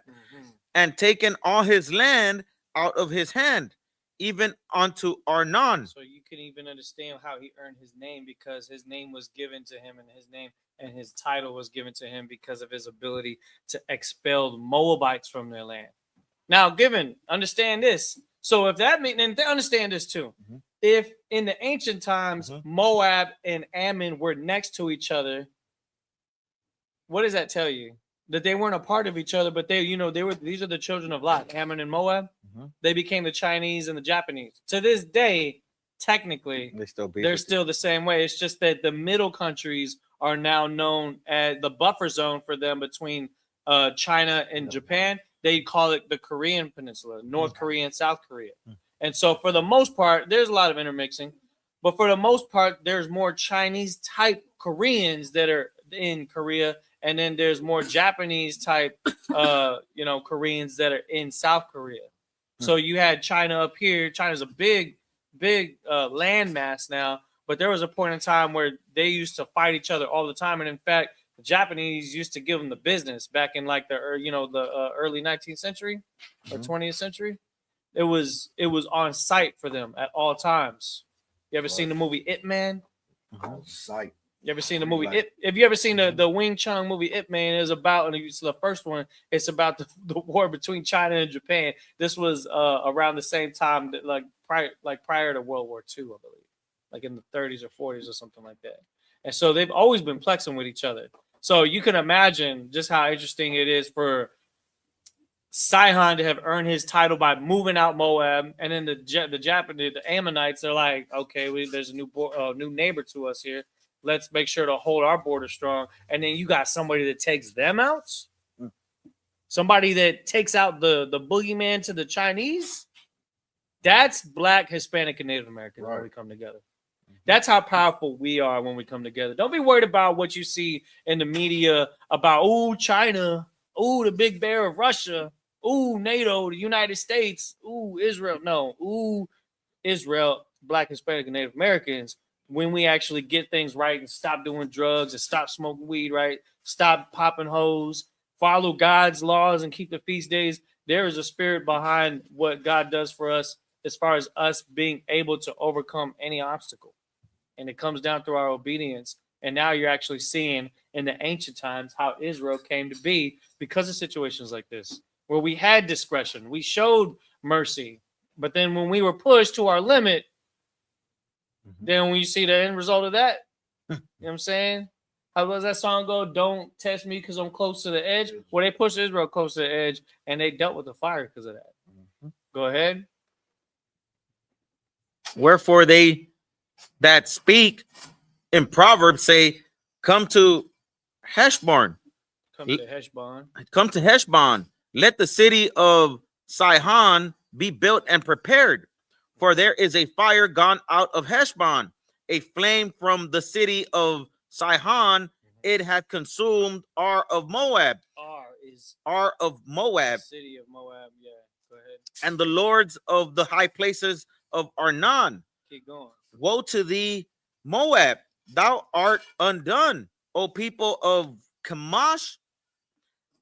and taken all his land out of his hand, even unto Arnon. So you can even understand how he earned his name, because his name was given to him, and his title was given to him because of his ability to expel Moabites from their land. Now, understand this. So if that means, and understand this too. If in the ancient times Moab and Ammon were next to each other, what does that tell you? That they weren't a part of each other, but these are the children of Lot, Ammon and Moab. They became the Chinese and the Japanese. To this day, technically, they're still the same way. It's just that the middle countries are now known as the buffer zone for them between China and Japan, they call it the Korean Peninsula, North Korea and South Korea. And so for the most part, there's a lot of intermixing, but for the most part, there's more Chinese type Koreans that are in Korea, and then there's more Japanese type, Koreans that are in South Korea. So you had China up here. China's a big landmass now, but there was a point in time where they used to fight each other all the time, and in fact, the Japanese used to give them the business back in like the early 19th century or 20th century. It was on site for them at all times. You ever seen the movie Ip Man? On site. You ever seen the movie Ip? Have you ever seen the Wing Chun movie Ip Man? Is about, and it's the first one. It's about the war between China and Japan. This was around the same time that prior to World War II, I believe, like in the 30s or 40s or something like that. And so they've always been plexing with each other. So you can imagine just how interesting it is for Sihon to have earned his title by moving out Moab, and then the Japanese, the Ammonites, are like, okay, there's a new neighbor to us here. Let's make sure to hold our border strong. And then you got somebody that takes them out, somebody that takes out the boogeyman to the Chinese. That's Black, Hispanic, and Native Americans when we come together. That's how powerful we are when we come together. Don't be worried about what you see in the media about, China, the big bear of Russia, NATO, the United States, Israel. No, Israel, Black, Hispanic, and Native Americans. When we actually get things right and stop doing drugs and stop smoking weed, right? Stop popping hoes, follow God's laws and keep the feast days. There is a spirit behind what God does for us as far as us being able to overcome any obstacle. And it comes down through our obedience. And now you're actually seeing in the ancient times how Israel came to be because of situations like this, where we had discretion. We showed mercy. But then when we were pushed to our limit, then when you see the end result of that, you know what I'm saying? How does that song go? Don't test me because I'm close to the edge. Well, they pushed Israel close to the edge, and they dealt with the fire because of that. Go ahead. Wherefore they that speak in Proverbs say, come to Heshbon. Come to Heshbon. Come to Heshbon. Let the city of Sihon be built and prepared. For there is a fire gone out of Heshbon, a flame from the city of Sihon. It hath consumed Ar of Moab. Ar of Moab. City of Moab, yeah. Go ahead. And the lords of the high places of Arnon. Keep going. Woe to thee, Moab, thou art undone, O people of Chemosh.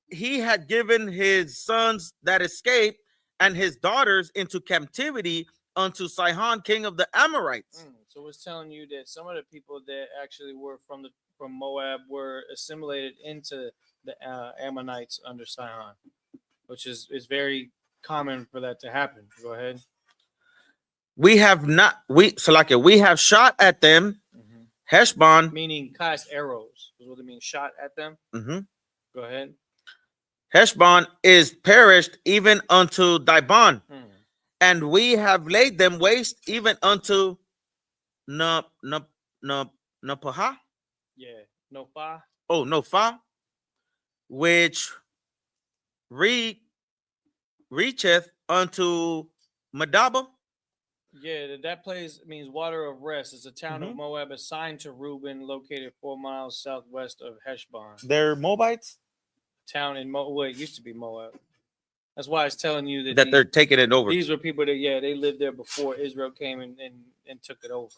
He had given his sons that escaped and his daughters into captivity unto Sihon, king of the Amorites. So it's telling you that some of the people that actually were from Moab were assimilated into the Ammonites under Sihon, which is very common for that to happen. Go ahead. We have shot at them. Heshbon, meaning cast arrows, is what it means. Shot at them. Go ahead. Heshbon is perished even unto Dibon. And we have laid them waste even unto Napaha. Yeah, Nophah. Oh, Nophah, which reacheth unto Medaba. Yeah, that place means water of rest. It's a town of Moab assigned to Reuben, located 4 miles southwest of Heshbon. They're Moabites? Town in it used to be Moab. That's why it's telling you that they're taking it over. These were people that, they lived there before Israel came and took it over.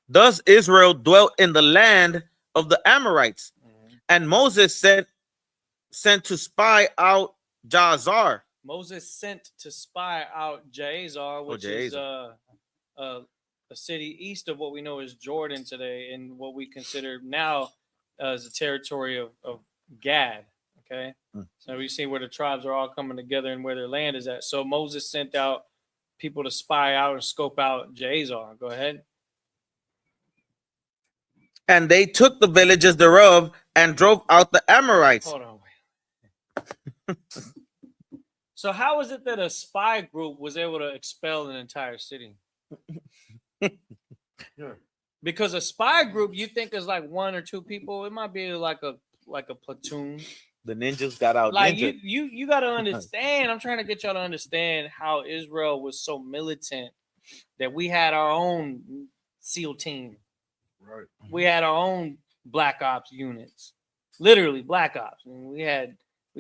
Thus Israel dwelt in the land of the Amorites, and Moses sent to spy out Jazer. Moses sent to spy out Jazer, which is a city east of what we know as Jordan today, and what we consider now as the territory of Gad. Okay, so we see where the tribes are all coming together and where their land is at. So Moses sent out people to spy out and scope out Jazer. Go ahead. And they took the villages thereof and drove out the Amorites. Hold on, wait. So how is it that a spy group was able to expel an entire city? Because a spy group, you think is like 1 or 2 people. It might be like a platoon. The ninjas got out Like ninja. you got to understand. I'm trying to get y'all to understand how Israel was so militant that we had our own SEAL team. Right. We had our own Black Ops units, literally Black Ops. And we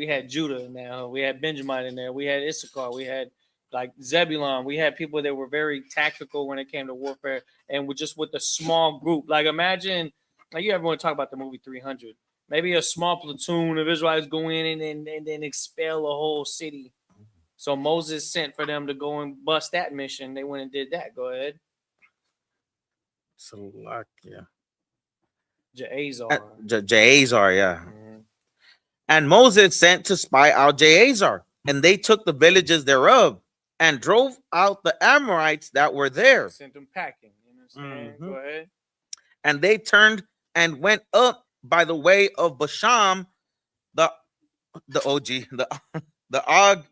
had Judah now. We had Benjamin in there. We had Issachar. We had like Zebulon. We had people that were very tactical when it came to warfare, and with a small group. Like imagine, like you ever want to talk about the movie 300? Maybe a small platoon of Israelites go in and then expel a whole city. So Moses sent for them to go and bust that mission. They went and did that. Go ahead. Salakia. Jaazar. Jaazar, yeah. Mhm. And Moses sent to spy out Jaazar, and they took the villages thereof and drove out the Amorites that were there. Sent them packing. You know what I'm saying? Mhm. Go ahead. And they turned and went up by the way of Basham, the OG, the Og,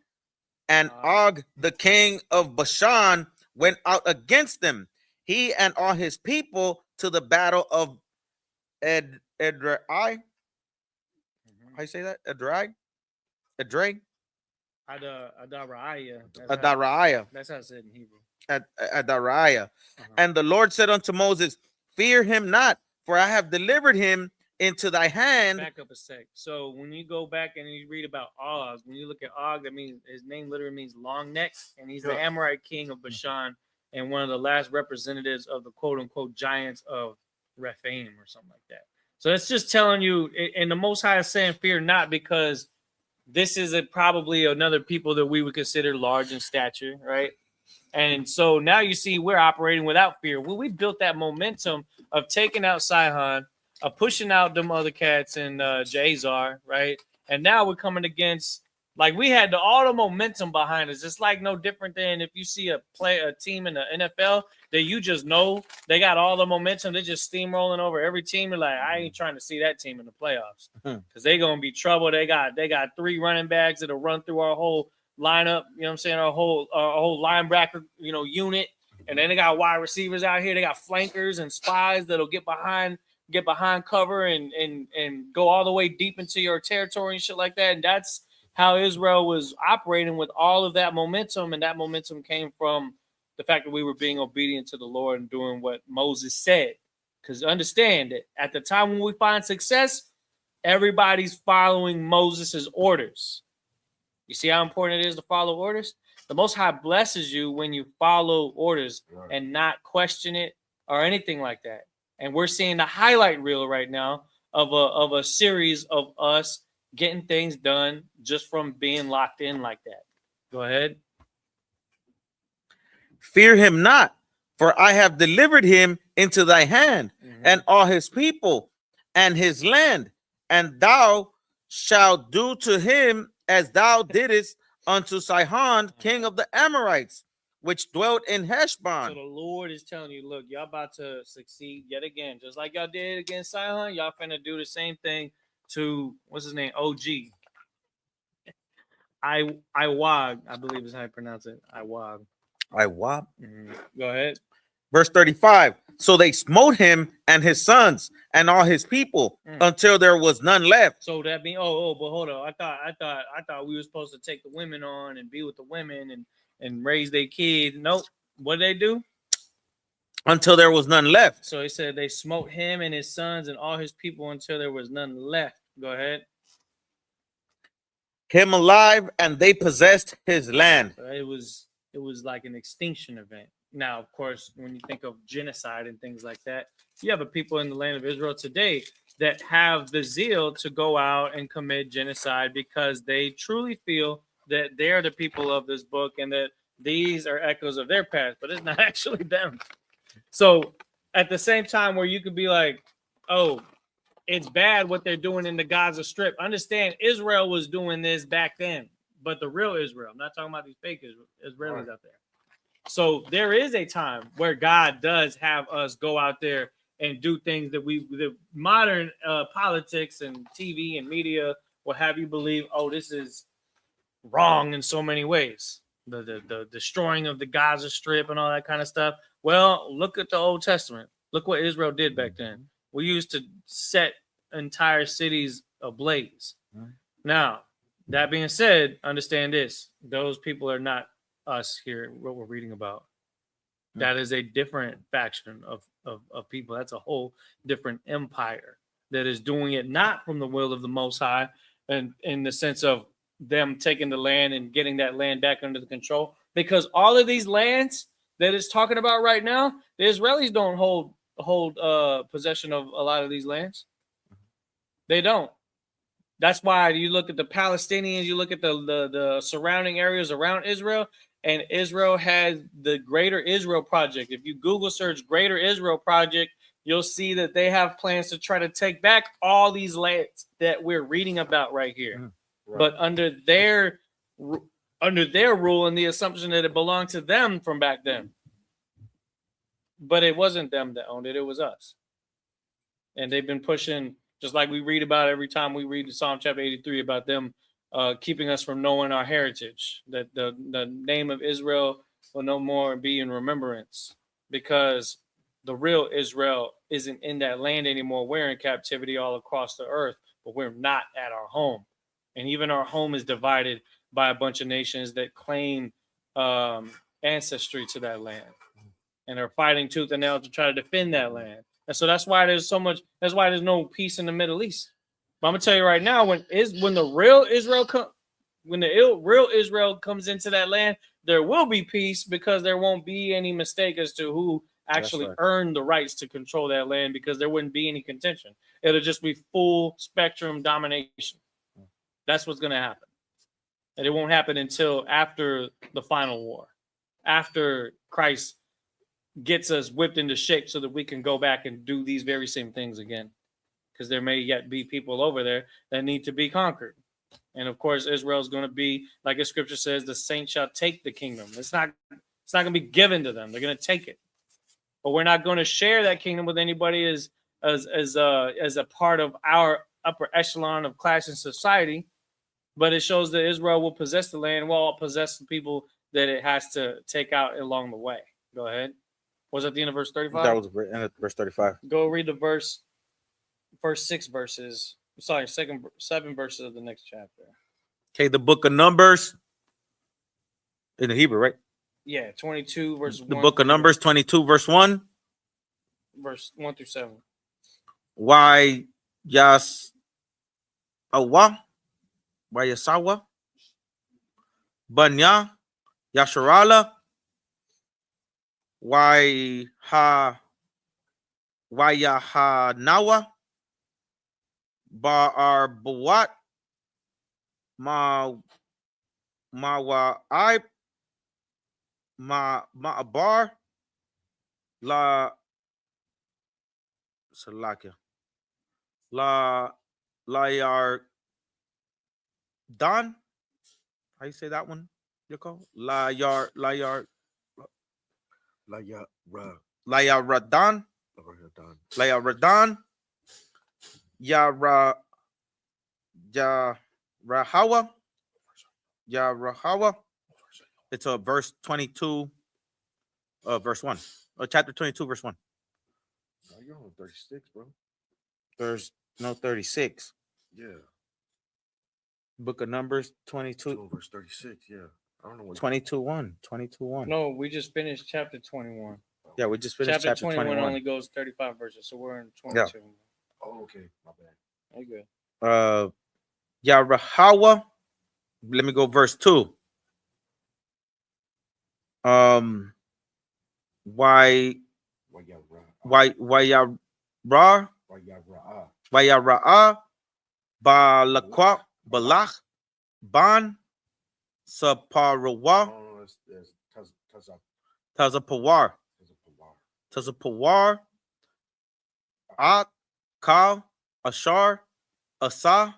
and Og, the king of Bashan, went out against them, he and all his people, to the battle of Edrei. How you say that? Edrei? Adaraiah. Adariah. That's how it's said in Hebrew. Adariah. Uh-huh. And the Lord said unto Moses, fear him not, for I have delivered him into thy hand. Back up a sec. So when you go back and you read about Og, when you look at Og, that means his name literally means long neck, and he's the Amorite king of Bashan and one of the last representatives of the quote unquote giants of Rephaim or something like that. So it's just telling you, and the Most High is saying, fear not, because this is probably another people that we would consider large in stature, right? And so now you see we're operating without fear. Well, we built that momentum of taking out Sihon, of pushing out them other cats and Jaazar, right? And now we're coming against, like, we had all the momentum behind us. It's like no different than if you see a team in the NFL that you just know they got all the momentum. They're just steamrolling over every team. You're like, I ain't trying to see that team in the playoffs because they're gonna be trouble. They got 3 running backs that'll run through our whole lineup. You know what I'm saying? Our whole linebacker, unit. And then they got wide receivers out here. They got flankers and spies that'll get behind cover and go all the way deep into your territory and shit like that. And that's how Israel was operating with all of that momentum. And that momentum came from the fact that we were being obedient to the Lord and doing what Moses said. Because understand that at the time when we find success, everybody's following Moses's orders. You see how important it is to follow orders? The Most High blesses you when you follow orders and not question it or anything like that. And we're seeing the highlight reel right now of a series of us getting things done just from being locked in like that. Go ahead. Fear him not, for I have delivered him into thy hand, and all his people and his land, and thou shalt do to him as thou didst unto Sihon, king of the Amorites, which dwelt in Heshbon. So the Lord is telling you, look, y'all about to succeed yet again. Just like y'all did against Sihon, y'all finna do the same thing to, what's his name? OG. Iwag, I believe is how you pronounce it. Iwag. Iwab. Go ahead. Verse 35. So they smote him and his sons and all his people until there was none left. So that means, but hold on. I thought we were supposed to take the women on and be with the women and raise their kids. Nope. What did they do? Until there was none left. So he said they smote him and his sons and all his people until there was none left. Go ahead. Him alive, and they possessed his land. So it was like an extinction event. Now, of course, when you think of genocide and things like that, you have a people in the land of Israel today that have the zeal to go out and commit genocide because they truly feel that they're the people of this book and that these are echoes of their past, but it's not actually them. So at the same time where you could be like, oh, it's bad what they're doing in the Gaza Strip. Understand, Israel was doing this back then, but the real Israel. I'm not talking about these fake Israelis out there. So there is a time where God does have us go out there and do things that the modern politics and TV and media will have you believe, oh, this is wrong in so many ways. The destroying of the Gaza Strip and all that kind of stuff. Well, look at the Old Testament. Look what Israel did back then. We used to set entire cities ablaze. Now, that being said, understand this: those people are not us here. What we're reading about. That is a different faction of people. That's a whole different empire that is doing it not from the will of the Most High, and in the sense of them taking the land and getting that land back under the control. Because all of these lands that it's talking about right now, the Israelis don't hold possession of a lot of these lands. They don't. That's why you look at the Palestinians, you look at the surrounding areas around Israel, and Israel has the Greater Israel Project. If you Google search Greater Israel Project, you'll see that they have plans to try to take back all these lands that we're reading about right here. Right. But under their rule and the assumption that it belonged to them from back then. But it wasn't them that owned it, it was us. And they've been pushing, just like we read about every time we read the Psalm chapter 83 about them keeping us from knowing our heritage, that the name of Israel will no more be in remembrance, because the real Israel isn't in that land anymore. We're in captivity all across the earth, but we're not at our home. And even our home is divided by a bunch of nations that claim ancestry to that land and are fighting tooth and nail to try to defend that land. And so that's why there's no peace in the Middle East. But I'm gonna tell you right now, when the real Israel comes into that land, there will be peace, because there won't be any mistake as to who actually earned the rights to control that land, because there wouldn't be any contention. It'll just be full spectrum domination. That's what's gonna happen. And it won't happen until after the final war, after Christ gets us whipped into shape so that we can go back and do these very same things again. Because there may yet be people over there that need to be conquered. And of course, Israel is going to be, like the scripture says, the saints shall take the kingdom. It's not going to be given to them. They're going to take it. But we're not going to share that kingdom with anybody as a part of our upper echelon of class and society. But it shows that Israel will possess the land, will possess the people that it has to take out along the way. Go ahead. Was that the end of verse 35? That was the end of verse 35. Go read the first 6 verses. Sorry, 7 verses of the next chapter. Okay, the book of Numbers in the Hebrew, right? Yeah, 22 verse 1. The book of Numbers, 22 verse 1. Verse 1 through 7. Why Yas Awa? Why Yasawa? Banya Yasharala? Why Yaha Nawa? Ba'ar Buwat? Mawa Ib? Ma'abar? La Salakia. La Yar Don? How you say that one? Yoko? La Yar Laya Radan? Laya Radan? Rahawa. It's a verse 22, verse 1. Chapter 22, verse 1. No, you're on 36, bro. There's no 36. Yeah. Book of Numbers 22. Verse 36, yeah. I don't know what 22:1. 22:1. No, we just finished chapter 21. Yeah, we just finished chapter 21. Only goes 35 verses, so we're in 22. Yeah. Oh, okay. My bad. Okay. Yarahawa. Let me go verse 2. Why Yara'a Balakwa Balach Ban Saparawa Tazapawar At Kal Ashar Asa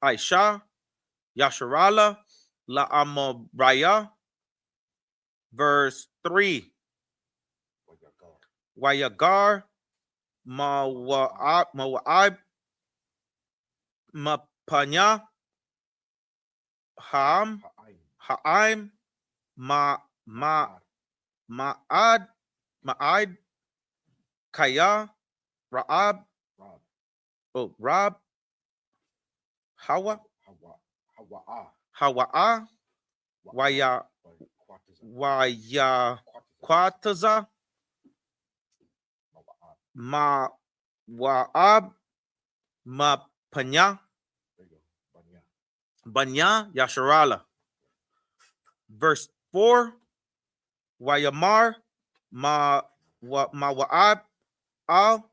Aisha Yasharala La Amabraya. Verse 3. Wayagar Mawa'ib Mapanya Ha'im Ma'ad Kaya Rab Hawa, Hawa'a. Hawa'a, Waya, Waya, Quataza, Ma, Wa'ab, Ma, Panya, Banya, Yasharala. Verse 4, Wayamar, Wa'ab, Al,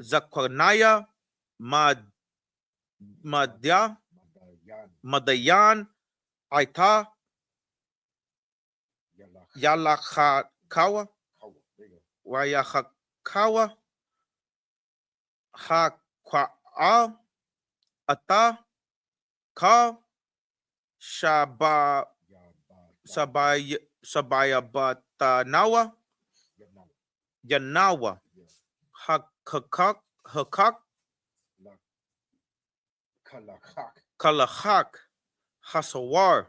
Zakwanaya, Madya, Madayan, Aita, Yalachakawa, Wayachakawa, Hakwa, Ata, Ka, Sabayabatanawa, Yanawa, Hakak, Kalahak, Hasawar,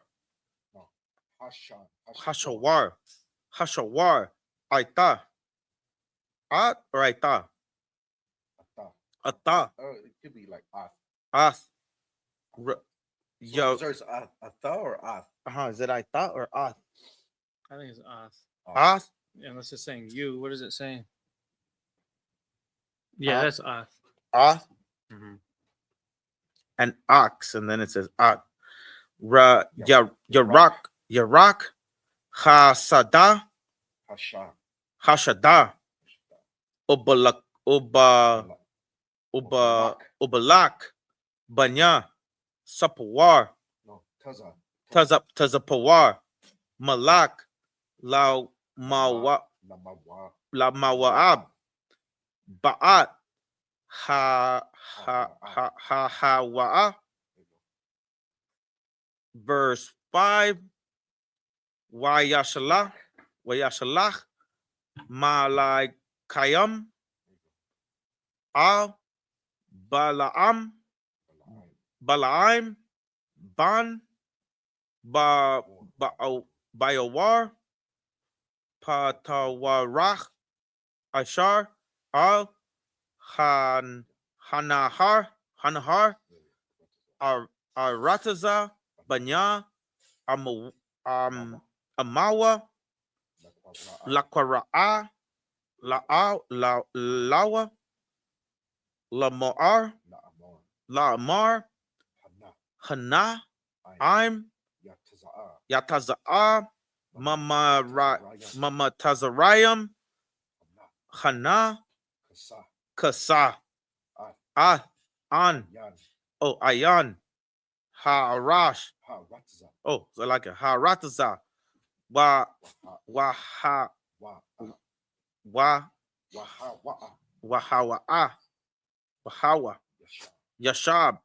Hashawar, Aita, At or Aita, Ata, It could be like Ath. Ath. So Yo, there's Atha or Ath. is it Aita or Ath? I think it's us. Ath, Yeah, unless it's saying you. What is it saying? Yeah, Us. that's us. Ath, Mm-hmm. and Ox, and then it says At. Yarak, Hasada, Hasha. Hashada, Ubalak, Banya, Sapawar, No, Taza. Tazapawar, Malak, La Lamawa. Mawa'ab, Ba'at, Hawa'a. Verse 5, Wayashalach, Malaikayam, Al, Balaam, Ban, Bayawar, Patawarach, Ashar, Al, Hanahar, Arataza, Banya, Amawa, Lakwara'a, Lawa, La'amar, Hana, Aim, Yataza'a, Mama Tazarayam, Hana, Kasa, An, Ayan, Harash, so like it, Harataza, Wahawa, Yashab,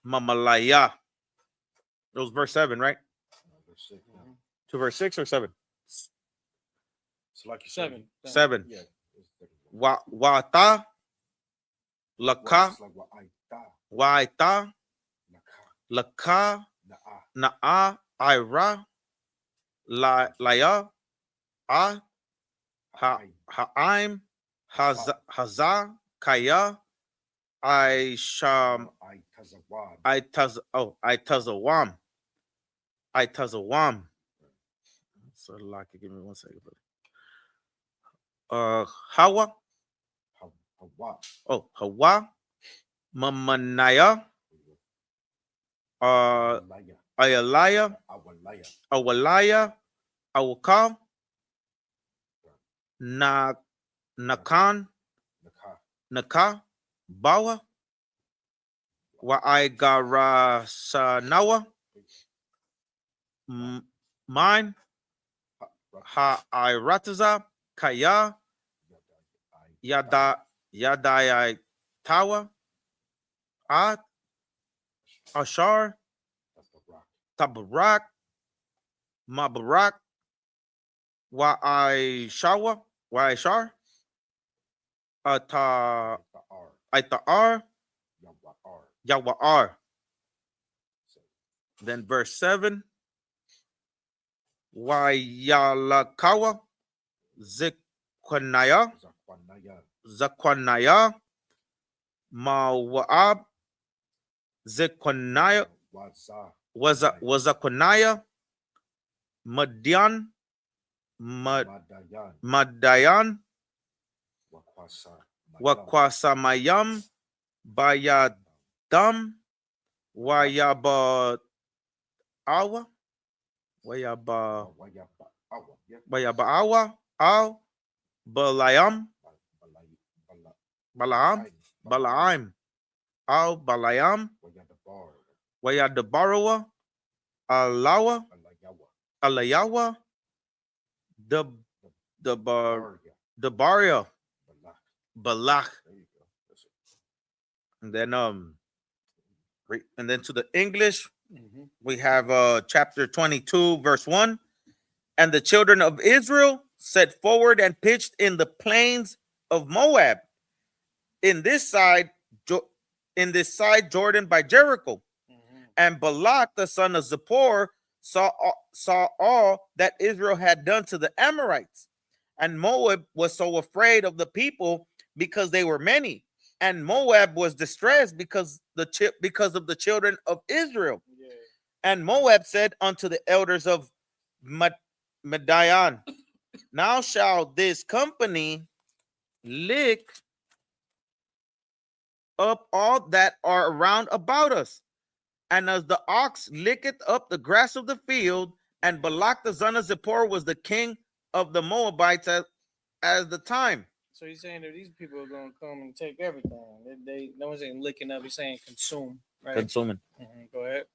Mamalaya. It was verse 7, right? To verse 6 or 7? So like you 7. 7. Yeah. Wata, Laka, Waita, Laka, Na'a, Ira, Laya, Ha'aim, Haza, Kaya, Aisham, Itazawam. So like, give me 1 second, buddy. Hawa, Hawa, Mamanaya, Ayalaya, Awalaya, Awaka, Nakan, Naka, Bawa, Wa'aigarasanawa, Mine, Ha'irataza, Kaya, Yadai Tawa, At, Ashar, Tabarak, Mabarak, Wa'aishar, Aitar, Yawa'ar. Then verse 7, Wayalakawa, Zakwanaya, Mawa'ab, Zephaniah, Waza. Wazakoniah, Madian, Madayan. Madayan, Wakwasa. Wakwasamayam, Bayadam, Wayaba Awa, Wayaba Wayaba. Awa. Yeah. Wayaba Awa, Al, Balayam, Balaam, Balaam, Al Balayam, Wayadabar. Wayadabarawa, Alawa, Alayawa. Alayawa, the Barya. Baria, Balak. Balak. There you go. That's it. And then and then to the English, Mhm. we have chapter 22, verse 1. And the children of Israel set forward and pitched in the plains of Moab, in this side, Jordan by Jericho. Mhm. And Balak, the son of Zippor, saw all that Israel had done to the Amorites. And Moab was so afraid of the people because they were many. And Moab was distressed because of the children of Israel. Yeah. And Moab said unto the elders of Midian, now shall this company lick up all that are around about us. And as the ox licketh up the grass of the field, and Balak the son of Zippor was the king of the Moabites as the time. So he's saying that these people are gonna come and take everything. They no one's saying licking up. He's saying consume. Right. Consuming. Mhm. Go ahead.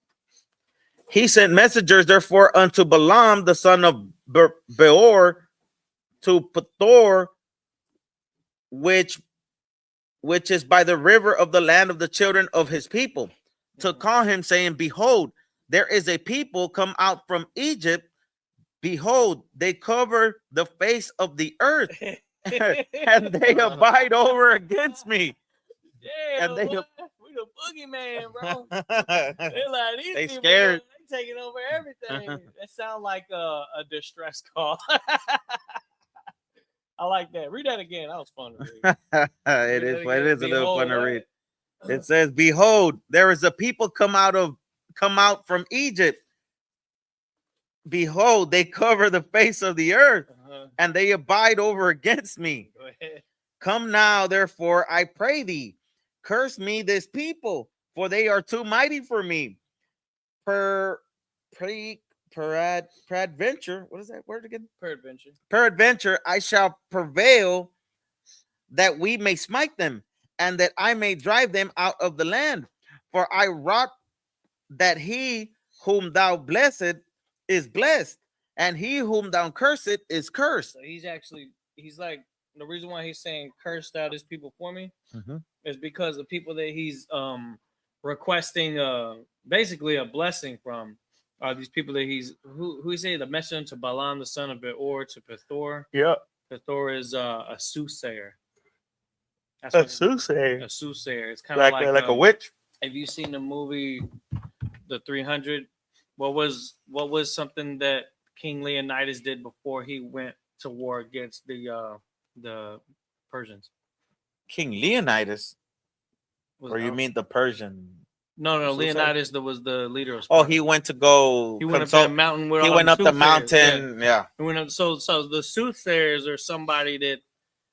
He sent messengers, therefore, unto Balaam the son of Beor to Pethor, which is by the river of the land of the children of his people, to Mhm. call him, saying, behold, there is a people come out from Egypt. Behold, they cover the face of the earth, and they abide over against me. Yeah, And they- boy, we the boogeyman, bro. They like these They people, scared. They taking over everything. That sound like a distress call. I like that. Read that again. That was fun to read. it Read is that again. a little Behold, fun to what? read. It says, behold, there is a people come out from Egypt. Behold, they cover the face of the earth, Uh-huh. and they abide over against me. Go ahead. Come now, therefore, I pray thee, curse me this people, for they are too mighty for me. Peradventure, what is that word again? Peradventure. Peradventure, I shall prevail that we may smite them, and that I may drive them out of the land. For I wrought that he whom thou blessed is blessed, and he whom thou cursed is cursed. So he's like, the reason why he's saying cursed out his people for me is because the people that he's requesting basically a blessing from are these people that he's who he say the messenger to Balaam the son of Beor to Pethor. Yeah, Pethor is a soothsayer. That's a soothsayer. A soothsayer. It's kind of like a witch. Have you seen the movie The 300? What was something that King Leonidas did before he went to war against the Persians? King Leonidas, Was or you mean the Persian? No, Soothsayer? Leonidas was the leader of Oh, Sparta. he went to go. He went up that mountain. With He all went the up the soothsayers. mountain. Yeah. He went up. So the soothsayers are somebody that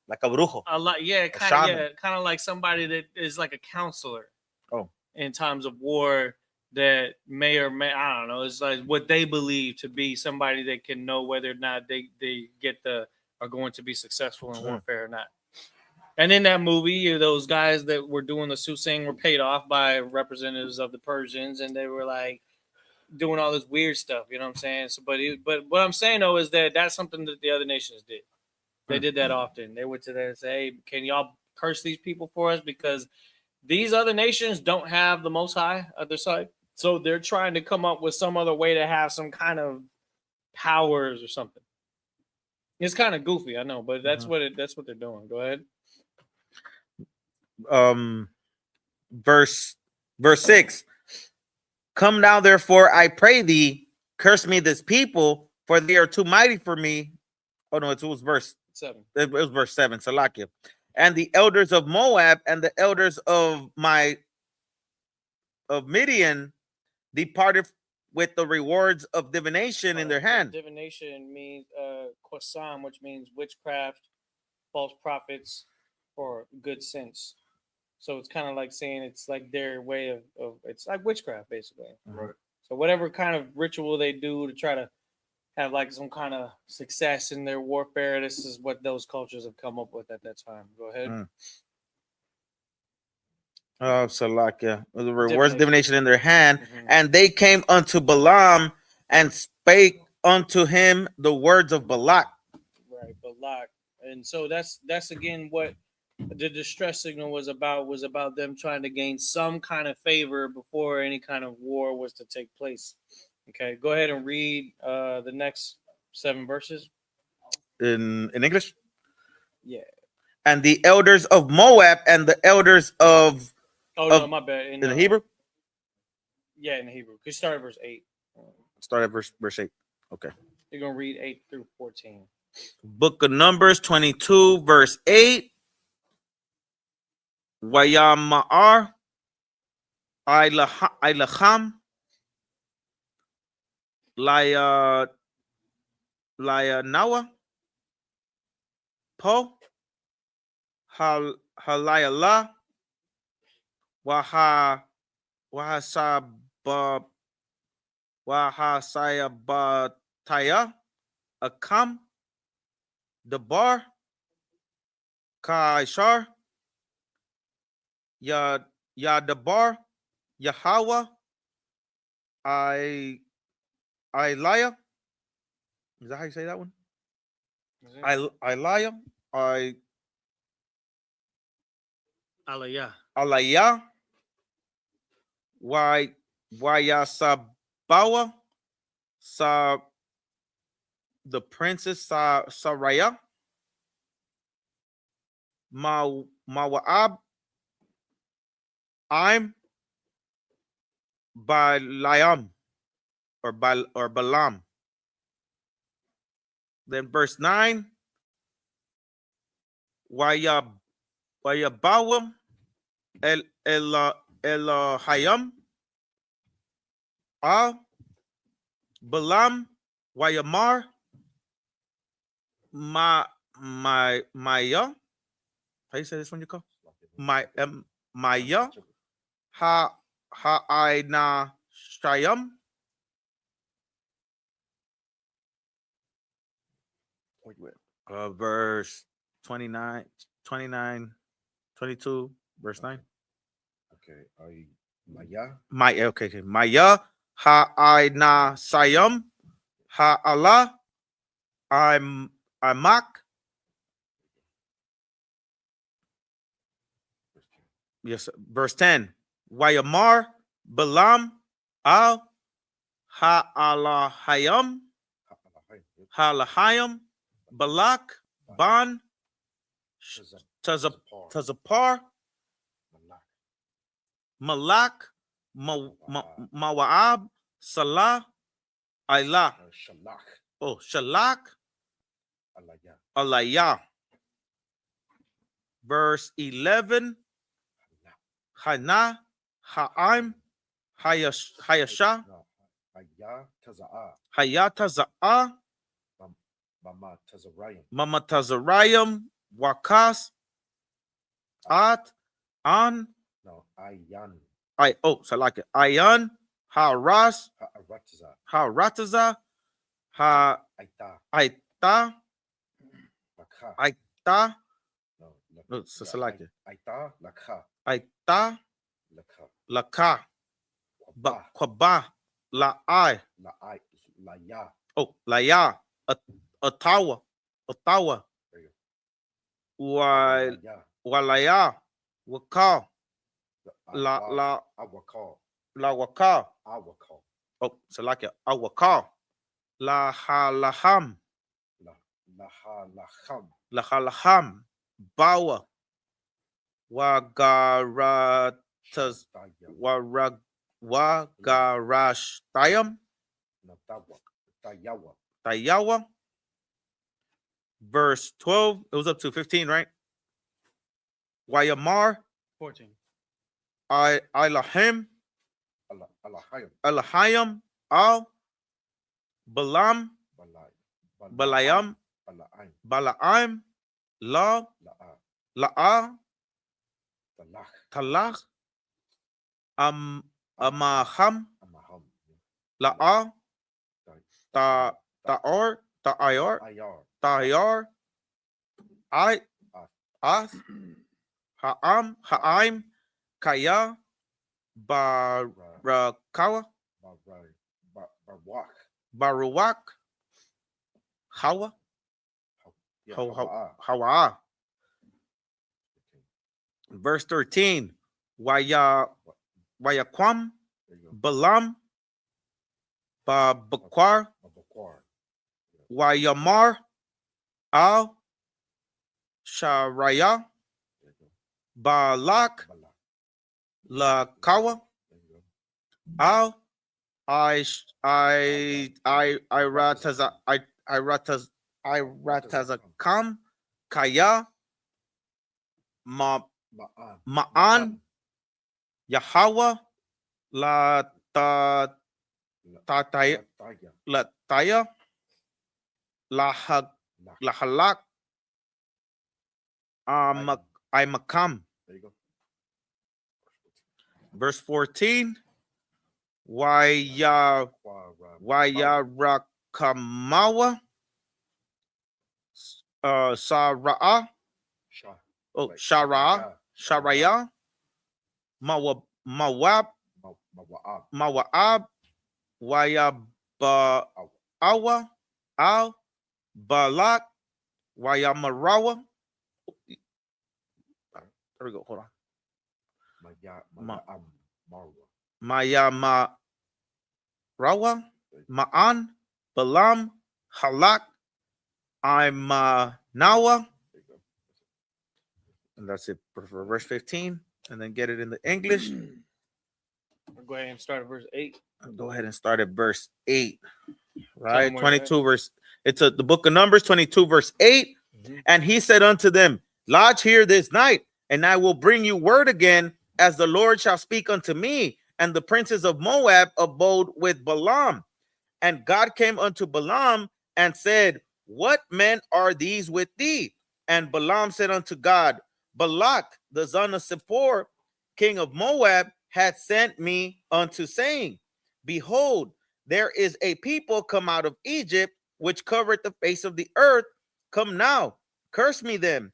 Like a brujo. a lot. Yeah, kind of like somebody that is like a counselor. Oh. In times of war, that may or may, I don't know. It's like what they believe to be somebody that can know whether or not they are going to be successful in warfare or not. And in that movie, those guys that were doing the soothsaying were paid off by representatives of the Persians, and they were like doing all this weird stuff. You know what I'm saying? So, but what I'm saying though is that that's something that the other nations did. They did that often. They went to them and say, "Hey, can y'all curse these people for us? Because these other nations don't have the Most High at their side, so they're trying to come up with some other way to have some kind of powers or something." It's kind of goofy, I know, but that's that's what they're doing. Go ahead. Verse 6. Come now, therefore, I pray thee, curse me this people, for they are too mighty for me. Oh no, it was verse 7. It was verse 7. Salakia. And the elders of Moab and the elders of my of Midian departed with the rewards of divination in their hand. Divination means quasam, which means witchcraft, false prophets, or good sense. So it's kind of like saying it's like their way of it's like witchcraft basically. Right. So whatever kind of ritual they do to try to have like some kind of success in their warfare, this is what those cultures have come up with at that time. Go ahead. So like the rewards of Divination. divination in their hand, Mhm. and they came unto Balaam and spake unto him the words of Balak. Right, Balak. And so that's again what the distress signal was about them trying to gain some kind of favor before any kind of war was to take place. Okay, go ahead and read the next 7 verses. In English. Yeah. And the elders of Moab and the elders of Oh Of- no, my bad. in the Hebrew. Yeah, in the Hebrew. You start at verse 8. Start at verse 8. Okay. You're gonna read 8 through 14. Book of Numbers 22 verse 8. Wayamar Ilaham Laya Nawa Po Halayala Wahasaba Wahasayabataya Akam Debar Kaishar Yadabar Yahweh Ilaya. Is that how you say that one? Ilaya Aliyah. Alaya Wayasabawa Sa the princess Saraya Mawaab I'm Balayam or Balam. Then verse 9 Wayabawam Elahayam Balam Wayamar Maya. How you say this one, you call? Maya Aina Shayam. Verse 29, 22, verse 9. Okay. Maya. Okay. Maya Aina Sayam Allah Amak. Yes, verse 10. Wayamar Balam Al Ha'alahayam Halahayam Balak Ban Tazapar Malak Mawaab Salah Ilah. Oh, Shalak Alaya. Verse 11. Hana Ha'im Hayasha Hayataza'a Mama Tazarayam Wakas At An so like it. Ayan Haras Harataza Aita no, so like it. Aita Laka Kwaba La Laya Ottawa Walaya Wakal La Wakal. Oh, so like it. Awakal La Halaham Bawa Wagaratas Wagarashtayam Tayawa. Verse 12. It was up to 15, right? Wayamar 14. Ilahim Alahayim, Al, Balaam, Balayam, Balaam, La, La'a, Talach, Amaham, La'a, Ta'or, Ta'ayar, I, Ath, Ha'aim, Kaya, Barakawa, Baruach, Hawa, Hawa. Verse 13. Wayaquam, Balaam, Baquar, Wayamar, Al, Sharaya, Balak, Lakawa, Al, Iratazakam, Kaya, Ma'an, Yahweh, Lataya, Lahalak, Imakam. There you go. Verse 14. Wayarakamawa, Sara'a, Sharaya, Mawab, Mawa'ab, Wayaba'awa, Al, Balak, Wayamarawa. There we go. Hold on. Mayama Rawa, Ma'an, Balaam, Halak, Nawa. And that's it for verse 15. And then get it in the English. Go ahead and start at verse 8. Go ahead and start at verse 8. Tell Right? 'em where you're 22 verse. It's the book of Numbers, 22 verse 8. And he said unto them, lodge here this night, and I will bring you word again, as the Lord shall speak unto me. And the princes of Moab abode with Balaam. And God came unto Balaam and said, what men are these with thee? And Balaam said unto God, Balak, the son of Zippor, king of Moab, hath sent me unto saying, behold, there is a people come out of Egypt, which covered the face of the earth. Come now, curse me them.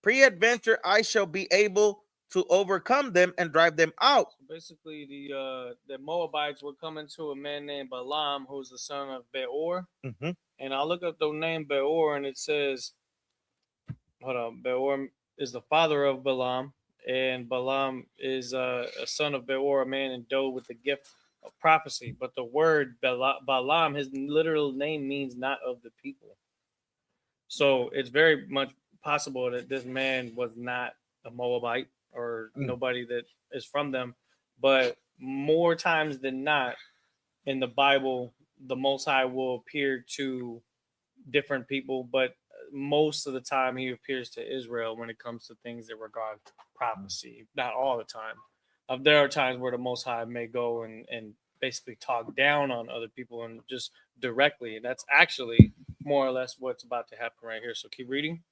Peradventure I shall be able to overcome them and drive them out. Basically, the Moabites were coming to a man named Balaam, who's the son of Beor. And I look up the name Beor, and it says, hold on, Beor is the father of Balaam, and Balaam is a son of Beor, a man endowed with the gift of prophecy. But the word Balaam, his literal name means not of the people. So it's very much possible that this man was not a Moabite or nobody that is from them. But more times than not, in the Bible, the Most High will appear to different people, but most of the time he appears to Israel when it comes to things that regard prophecy. Not all the time. There are times where the Most High may go and basically talk down on other people and just directly. And that's actually more or less what's about to happen right here. So keep reading.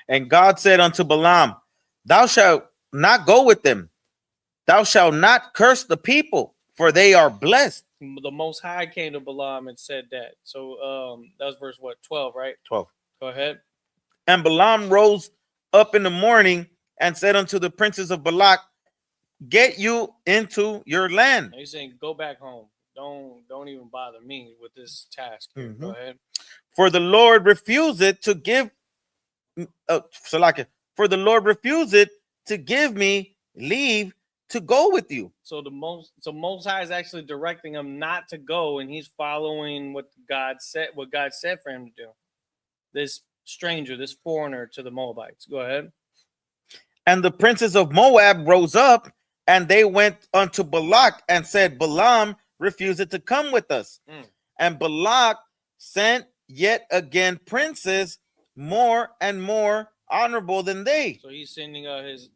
And God said unto Balaam, thou shalt not go with them. Thou shalt not curse the people, for they are blessed. The Most High came to Balaam and said that. So that was verse 12, right? 12. Go ahead. And Balaam rose up in the morning and said unto the princes of Balak, get you into your land. Now he's saying, go back home. Don't even bother me with this task. Go ahead. For the Lord refused it to give for the Lord refused it to give me leave to go with you. So Most High is actually directing him not to go, and he's following what God said for him to do. This stranger, this foreigner to the Moabites. Go ahead. And the princes of Moab rose up, and they went unto Balak and said, Balaam refused to come with us. And Balak sent yet again princes more and more honorable than they. So he's sending his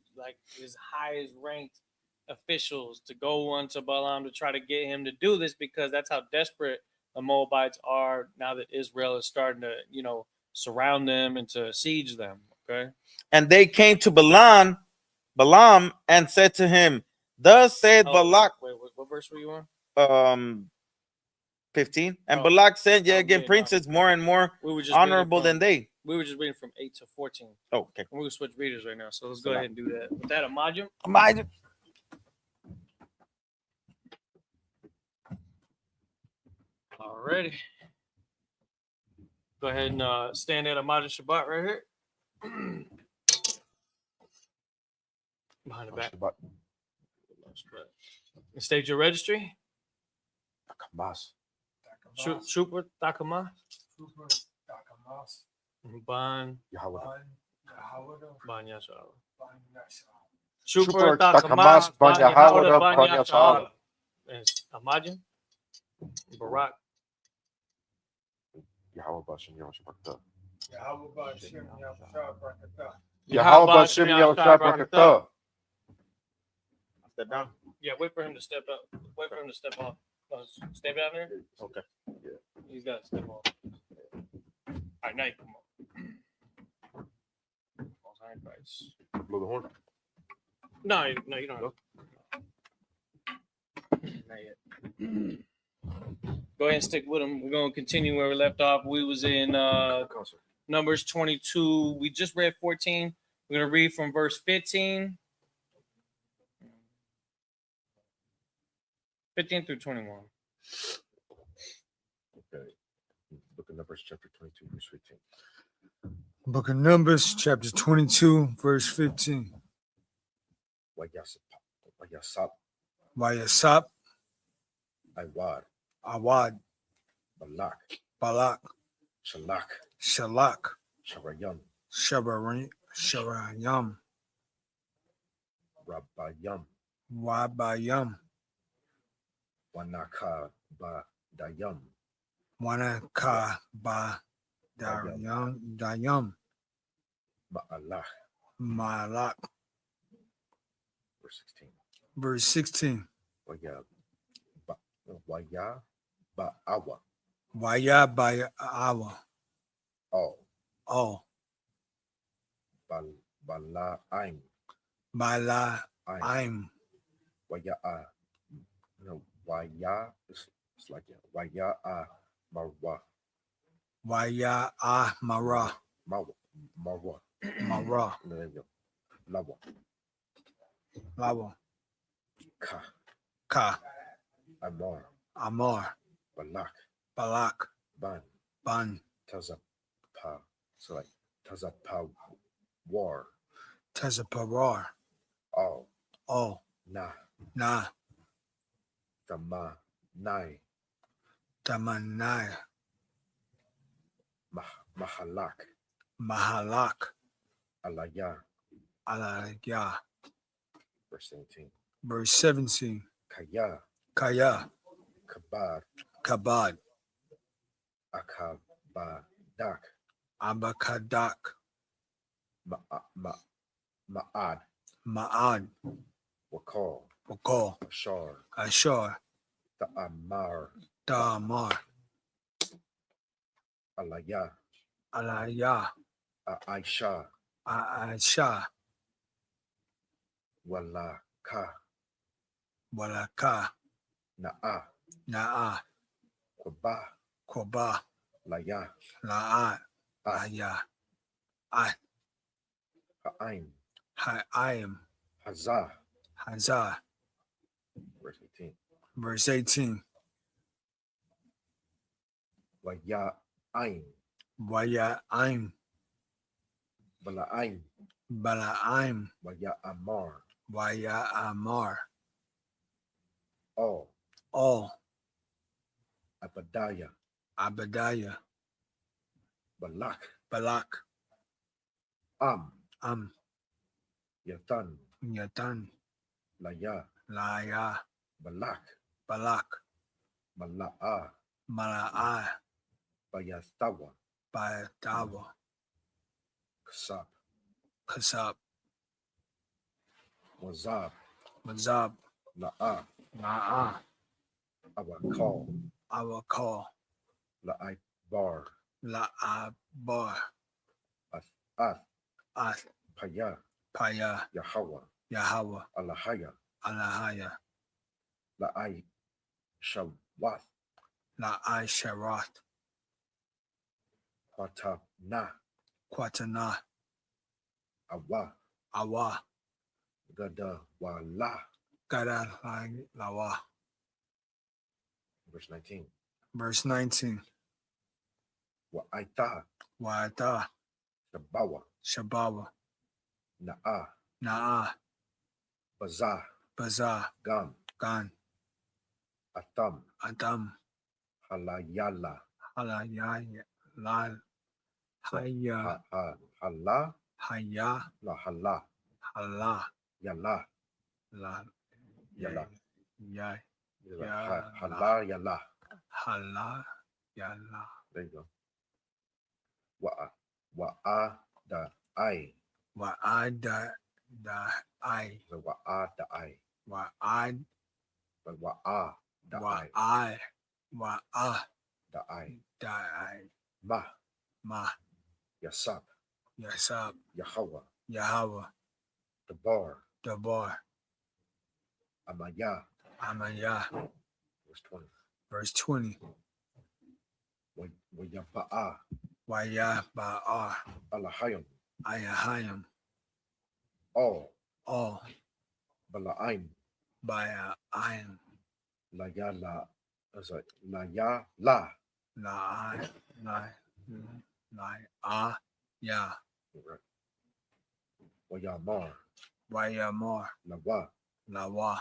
highest ranked officials to go unto Balaam to try to get him to do this, because that's how desperate the Moabites are now that Israel is starting to, surround them and to siege them. Okay. And they came to Balaam and said to him, thus said Balak. Wait, what verse were you on? 15. And Oh. Balak sent yet Oh, again yeah, princes more and more We were just honorable reading than they. We were just reading from 8 to 14. Oh, okay. We're gonna switch readers right now, so let's go ahead and do that. With that, Amajim. Alrighty. Go ahead and stand at Amajim Shabbat right here. Behind the back. And state your registry. Trooper Takama. Ban Yashara. Trooper Takamas Ban Yahawada Ban Yashara. And Amajim. Barak. Yahweh Bashem Yahweh Yahweh Yahweh. Step down. Yeah, wait for him to step up. Wait for him to step off. Stay down there. Okay. Yeah, he's got to step off. All right, now you come on. Blow the horn. No, you don't. Not yet. Go ahead and stick with him. We're gonna continue where we left off. We was in Numbers 22. We just read 14. We're gonna read from verse 15. 15 through 21. Okay. Book of Numbers, chapter 22, verse 15. Book of Numbers, chapter 22, verse 15. Wayasap, Vayasap, Iwad, Awad, Balak, Balak, Shalak, Shalak, Sharayam, Sharayam, Rabayam, Wabayam, Wanaka, Badayam, Wanaka, Dayam, Ma'alach, Malak. verse 16. Verse 16. Waya Ba'awa, Waya Ba'awa. Oh, Oh, Bala'aim, Bala'aim. Waya, no, Waya, it's like Waya Marwa, Waya Mara. Marwa, Mara. there you go, Lawa. Ka, Ka. Amar, Amar. Balak, Balak. Ban, Ban. Tazapa, so like Tazapa war, Tezaparar. Oh, Oh. Na, Na. Tama, Nai, Tamanai. Mahalak, Mahalak. Alaya, Alaya. verse 17. Verse 17. Kaya, Kaya. Kabad, Kabad. Akabadak, Abakadak. Ma'ad, Ma'ad. Wakal, Wakal. Ashar, Ashar. Ta'amar, Damar. Alaya, Alaya. Aisha, Aisha. Walaka, Walaka. Na'a, Na'a. Kwaba, Koba. Laya, La'a. Aya. I. Ha'aim, Ha'ayim. Hazah, Hazah. verse 18. Verse 18. Waya'aim, Waya'aim. Bala'aim, Bala'aim. Waya'amar, Waya'amar. Oh, All. Abadiah, Abadiah. Balak, Balak. Yathan, Yatan. Laya, Laya. Balak, Balak. Mala'a, Mala'a. Bayastawa, Bayatawa. Kasab, Kasab. Wazab, Mazab, La'a, Na'a, Awakal, Awakal, La'ai Bar, La'abar, Ath, Ath, Paya, Paya, Yahweh, Yahweh, Alahaya, Alahaya, La'ai Shawath, La'ai Sharath, Quatana, Quatana, Awa, Awa, Gada Wala. Gada Lawa. Verse 19. Verse 19. Wa'aita, Wa'ata, Shabawa, Shabawa, Na'a, Na'a, Baza, Baza, Gan, Gan, Atam, Adam, Halayala, Halayaya, Lal, So, Haya, Hala, Haya, no, Hala, Hala, Yala, La, Yala, Yay, Hala, Yala. Hala, Yala, There you go. Wa'a, da, I. Wa'ada, da, I, So wa'a, da, I. Wa'ad, But wa'a, da, I. Wa'ai, Wa'a, Da, I. da, I, Ma, Ma, Yasab, Yasab, Yahweh, Yahweh, Dabar, Dabar, Amaya. Amaya. Verse 20. Verse 20. Wayaba'a, Waya Ba'ar, Alahayim, Ayahayim, all, all, Bala'im, Baya'ayim, Layala, Laya, La. La'ai, Lai, Ya, Wayamar, Wayamor, Lawa, Lawa,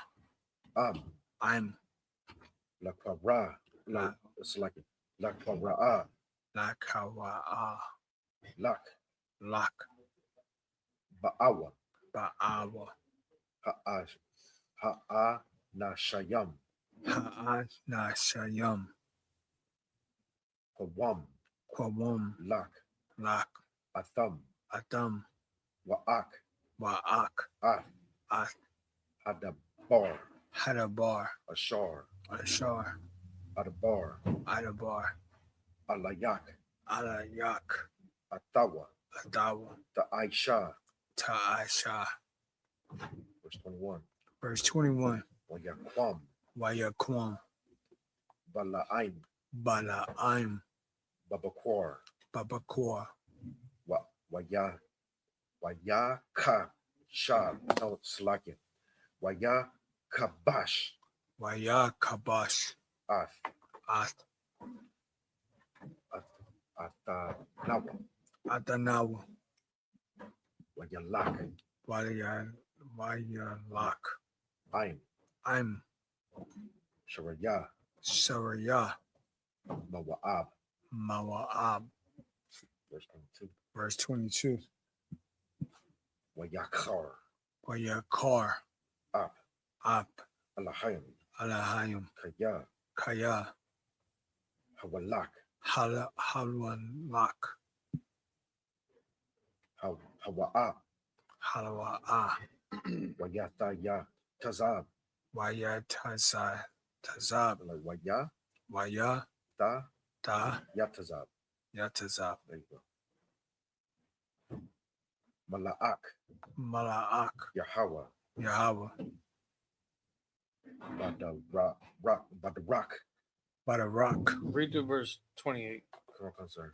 I'm, Lakwara, it's like Lakwara'a, Lakawa'a, Lak, Lak, Ba'awa, Ba'awa, Ha'anashayam, Ha'anashayam, Hawam, Kwawum, Lak, Lak, Atham, Adam, Wa'ak, Wa'ak, Ath, Ath, Hadabar, Hadabar, Ashar, Ashar, Adabar, Adabar, Alayak, Alayak, Atawa, Adawa, Ta'aisha, Ta'asha. verse 21, Verse 21. Wayakwam, Wayakwam, Bala'im, Bala'im, Babakwar, Babakor, Wayaka, Shah, no, Slakin, Wayakabash, Wayakabash, Ath, Ath, Atanawa, Adanawa, Wayalak, Wayalak, Aim, I'm Sharaya, Saraya, Mawa'ab, Mawa'ab. verse 22, Verse 22. Wayakar, Wayakar, Up, Ab, Alahayim, Alahayim, Kaya, Kaya, Hawalak, Halwalak, Hawa'ab, Halwa'a, Wayataya, Tazab, Wayatazab, Tazab, like Waya, Wayata, Da, Yatazab. Yatazab, There you go. Mala'ak, Mala'ak, Yahweh, Yahweh, by the rock, by the rock, Read through verse 28. concern.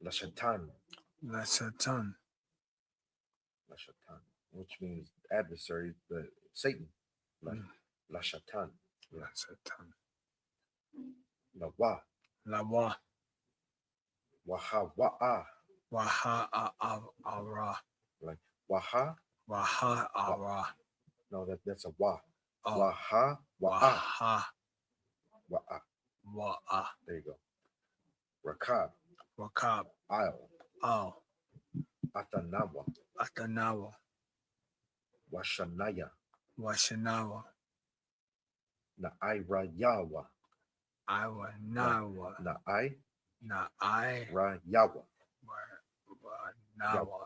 La Shaitan, Satan, which means adversary, but Satan. La Shaitan, Satan, La Wa, Lawa, Waha, Waha, like Waha. Waha, No, that's a Wa. Oh. Waha, Waha, Wa'a. There you go. Rakab, Wakab, Isle, Oh, Atanawa, Atanawa, Washanaya, Washinawa, Na'ira Yawa, Iwa, Nawa, Na'i, Rayawa. Nawa,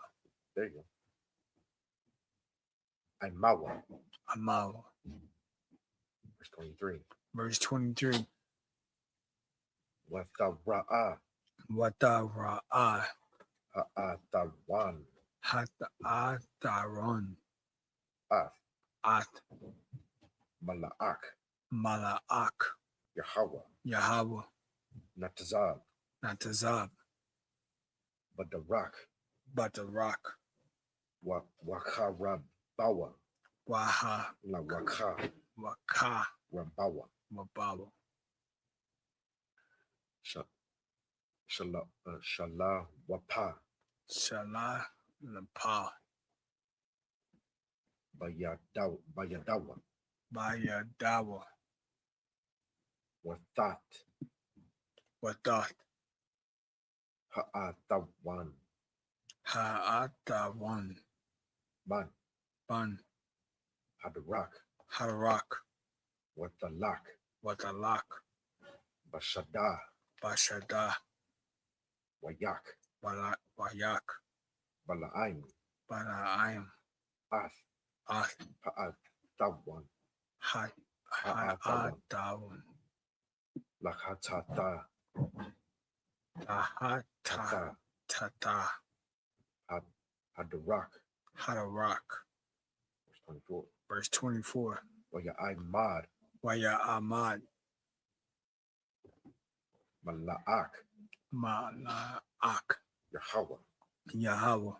There you go. Aimawa, Amawa. Verse 23. Verse 23. Watara'a Watara'a. ha'atawan Hata'ataron. ath At mala'ak Mala'ak. Yahweh Yahweh. natazab Natazab. badarak Batarak. wakarabawa Waha. la waka Waka. rabawa Wabawa. shala wapa Shala. Lapa. bayadawa Bayadawa. wathat Wadat. ha'atawan Ha'atawan. man Bun. hadarak Harak. watalak Watalak. bashada Bashada. wayak Wayak. bala'aim Balaim. ath Ath. ha'atawan Ha'atawan. lakhatata Lahata. Tata. hadarak Hadarak. verse 24 Verse 24. waya'imad Waya Ahmad. mala'ak Mala'ak. Yahweh Yahweh.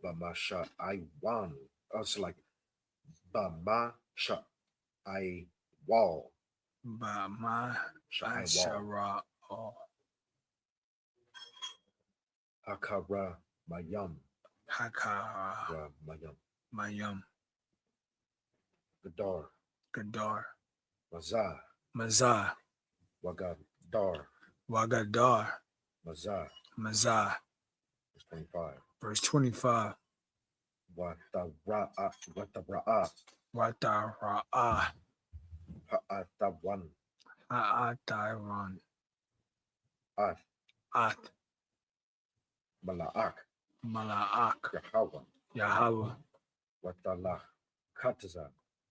Bamasha Iwan. It's like Bamasha I wall. Bama. Shai wall. Ashara. Hakara Mayam. Hakara. Mayam. Mayam. Gadar. Gadar. Mazah. Mazah. Wagadar. Wagadar. Mazah. Mazah. Verse 25. Verse 25. Watara'a. Watara'a. Watara'a. Ha'atawan. Ha'ataron. Ath. At. Mala'ak. Mala'ak. Yahweh. Yahweh. Watalach. Kataza.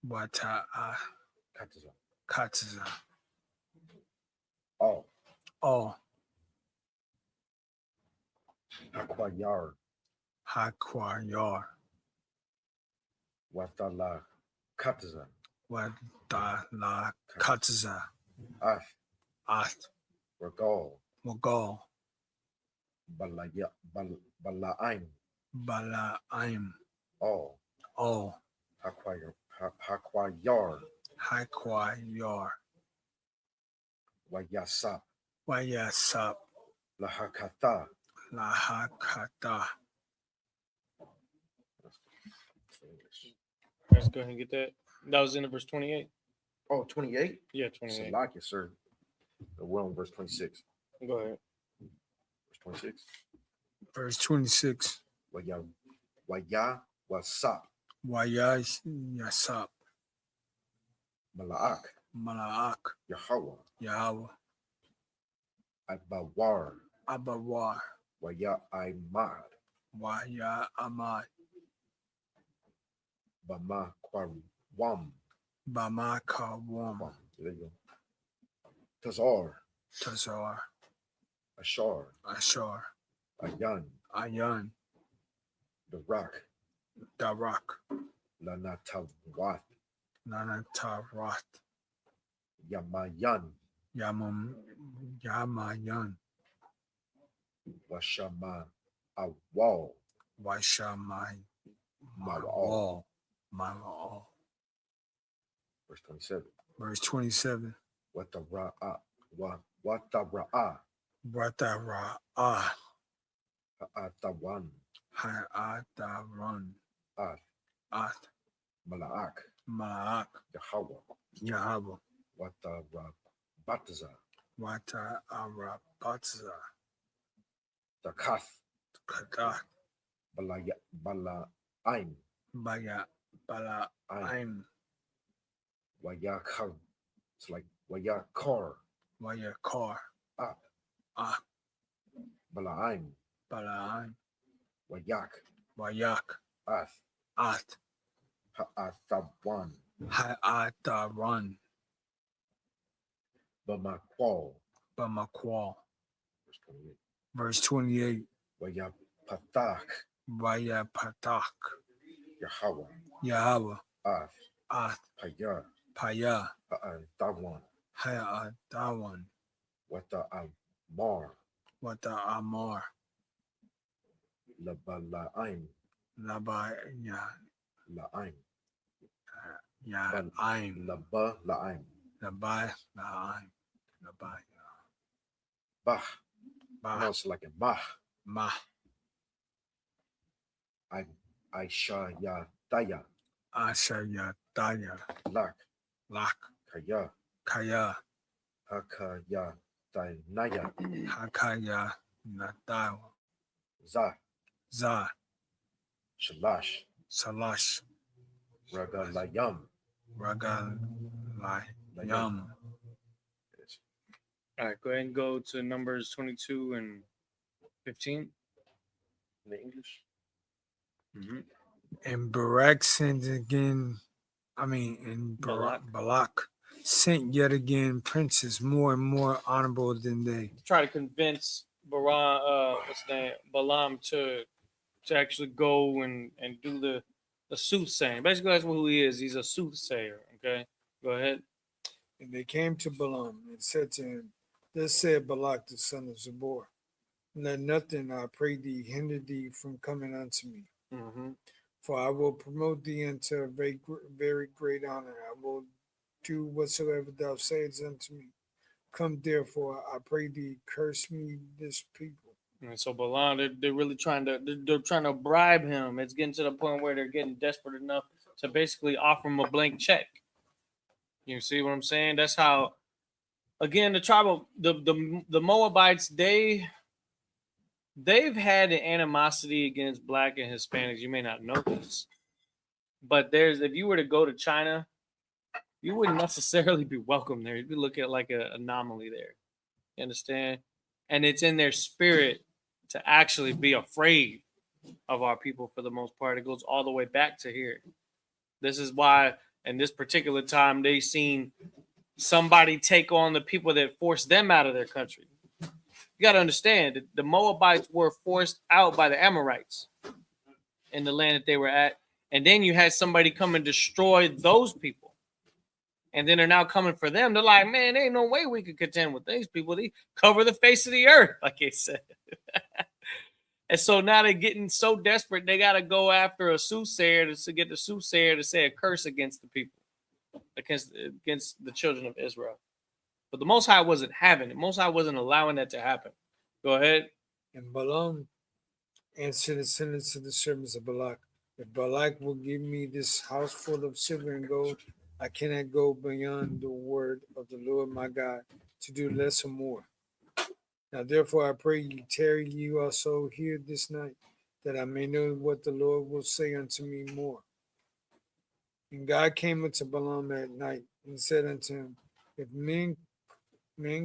Wata'a. Kataza. Katza. All. All. Hakwayar. Hakwayar. Watalach. Kataza. Watala Katza. Ath. At. Regal. Wagal. Bala'im. Bala'im. All. All. Hakwayar. Hakwayar. Wayasap. Wayasap. Lahakata. Lahakata. Let's go ahead and get that. That was in verse 28. Oh, 28? Yeah, 28. Salakia, sir. We're on verse 26. Go ahead. Verse 26. Verse 26. Waya wasap. Wayasap. Mala'ak. Mala'ak. Yahweh. Yahweh. Abawar. Abawar. Waya Imad. Waya Ahmad. Bama Kwariwam. Bamakawam. There you go. Tazar. Tazar. Ashar. Ashar. Ayan. Ayan. Darak. Darak. Lanatawath. Nanatarat. Yamayan. Yamayan. Washama Awal. Washamai. Ma'al. Ma'al. Verse 27. Verse 27. Watara'a. Watara'a. Ha'atawan. Ha'ataron. Ath. At. Mala'ak. Mala'ak. Yahweh. Yahweh. Watarabataza. Watarabatza. Takath. Kadak. Bala'aim. Baya. Bala'im. Wayakar. It's like Wayakar. Wayakar. Up. Ah. Bala'aim. Bala'im. Wayak. Wayak. Ath. At. Ha'athawan, Ha'ataran, Bamaqual, Bamaqual. verse 28. Verse 28. Wayapatak, Vaya Patak, Yahweh, Yahweh, Ath, Ath, Paya, Paya, Ha'athawan, Ha'atawan, Wata'amar, Wata Amar, Labala'im, Labaya, La'im, Ya'aim, Labala'im, Labai, La'aim, Labaya, Bah, Bah, pronounced like a Bah, Ma, Aishayataya, Ashayataya, Lak, Lak, Kaya, Kaya, Hakayatanaya, Hakaya, Natawa, Za, Za, Shalash, Salash, Ragalayam. Ragal, Lai, Yam. All right, go ahead and go to Numbers 22 and 15. In the English? Mm-hmm. And Barak sent again, and Balak sent yet again princes more and more honorable than they. Try to convince Balaam to actually go and do the soothsaying. Basically, that's who he is. He's a soothsayer. Okay, go ahead. And they came to Balaam and said to him, Thus said Balak the son of Zippor, Let nothing, I pray thee, hinder thee from coming unto me. Mm-hmm. For I will promote thee unto a very great honor. I will do whatsoever thou sayest unto me. Come therefore, I pray thee, curse me this people. And so Balaam, they're really trying to bribe him. It's getting to the point where they're getting desperate enough to basically offer him a blank check. You see what I'm saying? That's how. Again, the tribe of the Moabites, they've had an animosity against Black and Hispanics. You may not know this, but if you were to go to China, you wouldn't necessarily be welcome there. You'd be looking at like an anomaly there. You understand? And it's in their spirit to actually be afraid of our people for the most part. It goes all the way back to here. This is why, in this particular time, they seen somebody take on the people that forced them out of their country. You got to understand that the Moabites were forced out by the Amorites in the land that they were at. And then you had somebody come and destroy those people. And then they're now coming for them. They're like, man, there ain't no way we could contend with these people. They cover the face of the earth, like they said. And so now they're getting so desperate, they got to go after a soothsayer to get the soothsayer to say a curse against the people, against the children of Israel. But the Most High wasn't having it. Most High wasn't allowing that to happen. Go ahead. And Balaam answered and said unto the servants of Balak, If Balak will give me this house full of silver and gold, I cannot go beyond the word of the Lord my God to do less or more. Now therefore I pray you, tarry you also here this night, that I may know what the Lord will say unto me more. And God came unto Balaam at night and said unto him, If men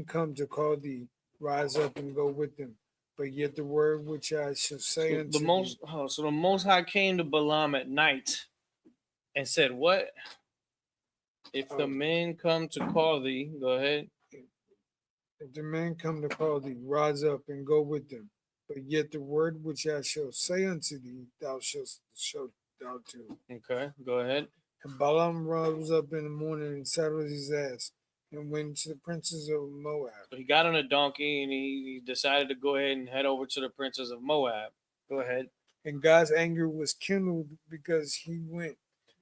come to call thee, rise up and go with them. But yet the word which I shall say unto thee. So the Most High came to Balaam at night and said, what? If the men come to call thee, go ahead. If the men come to call thee, rise up and go with them. But yet the word which I shall say unto thee, thou shalt show thou too. Okay, go ahead. And Balaam rose up in the morning and saddled his ass and went to the princes of Moab. So he got on a donkey and he decided to go ahead and head over to the princes of Moab. Go ahead. And God's anger was kindled because he went.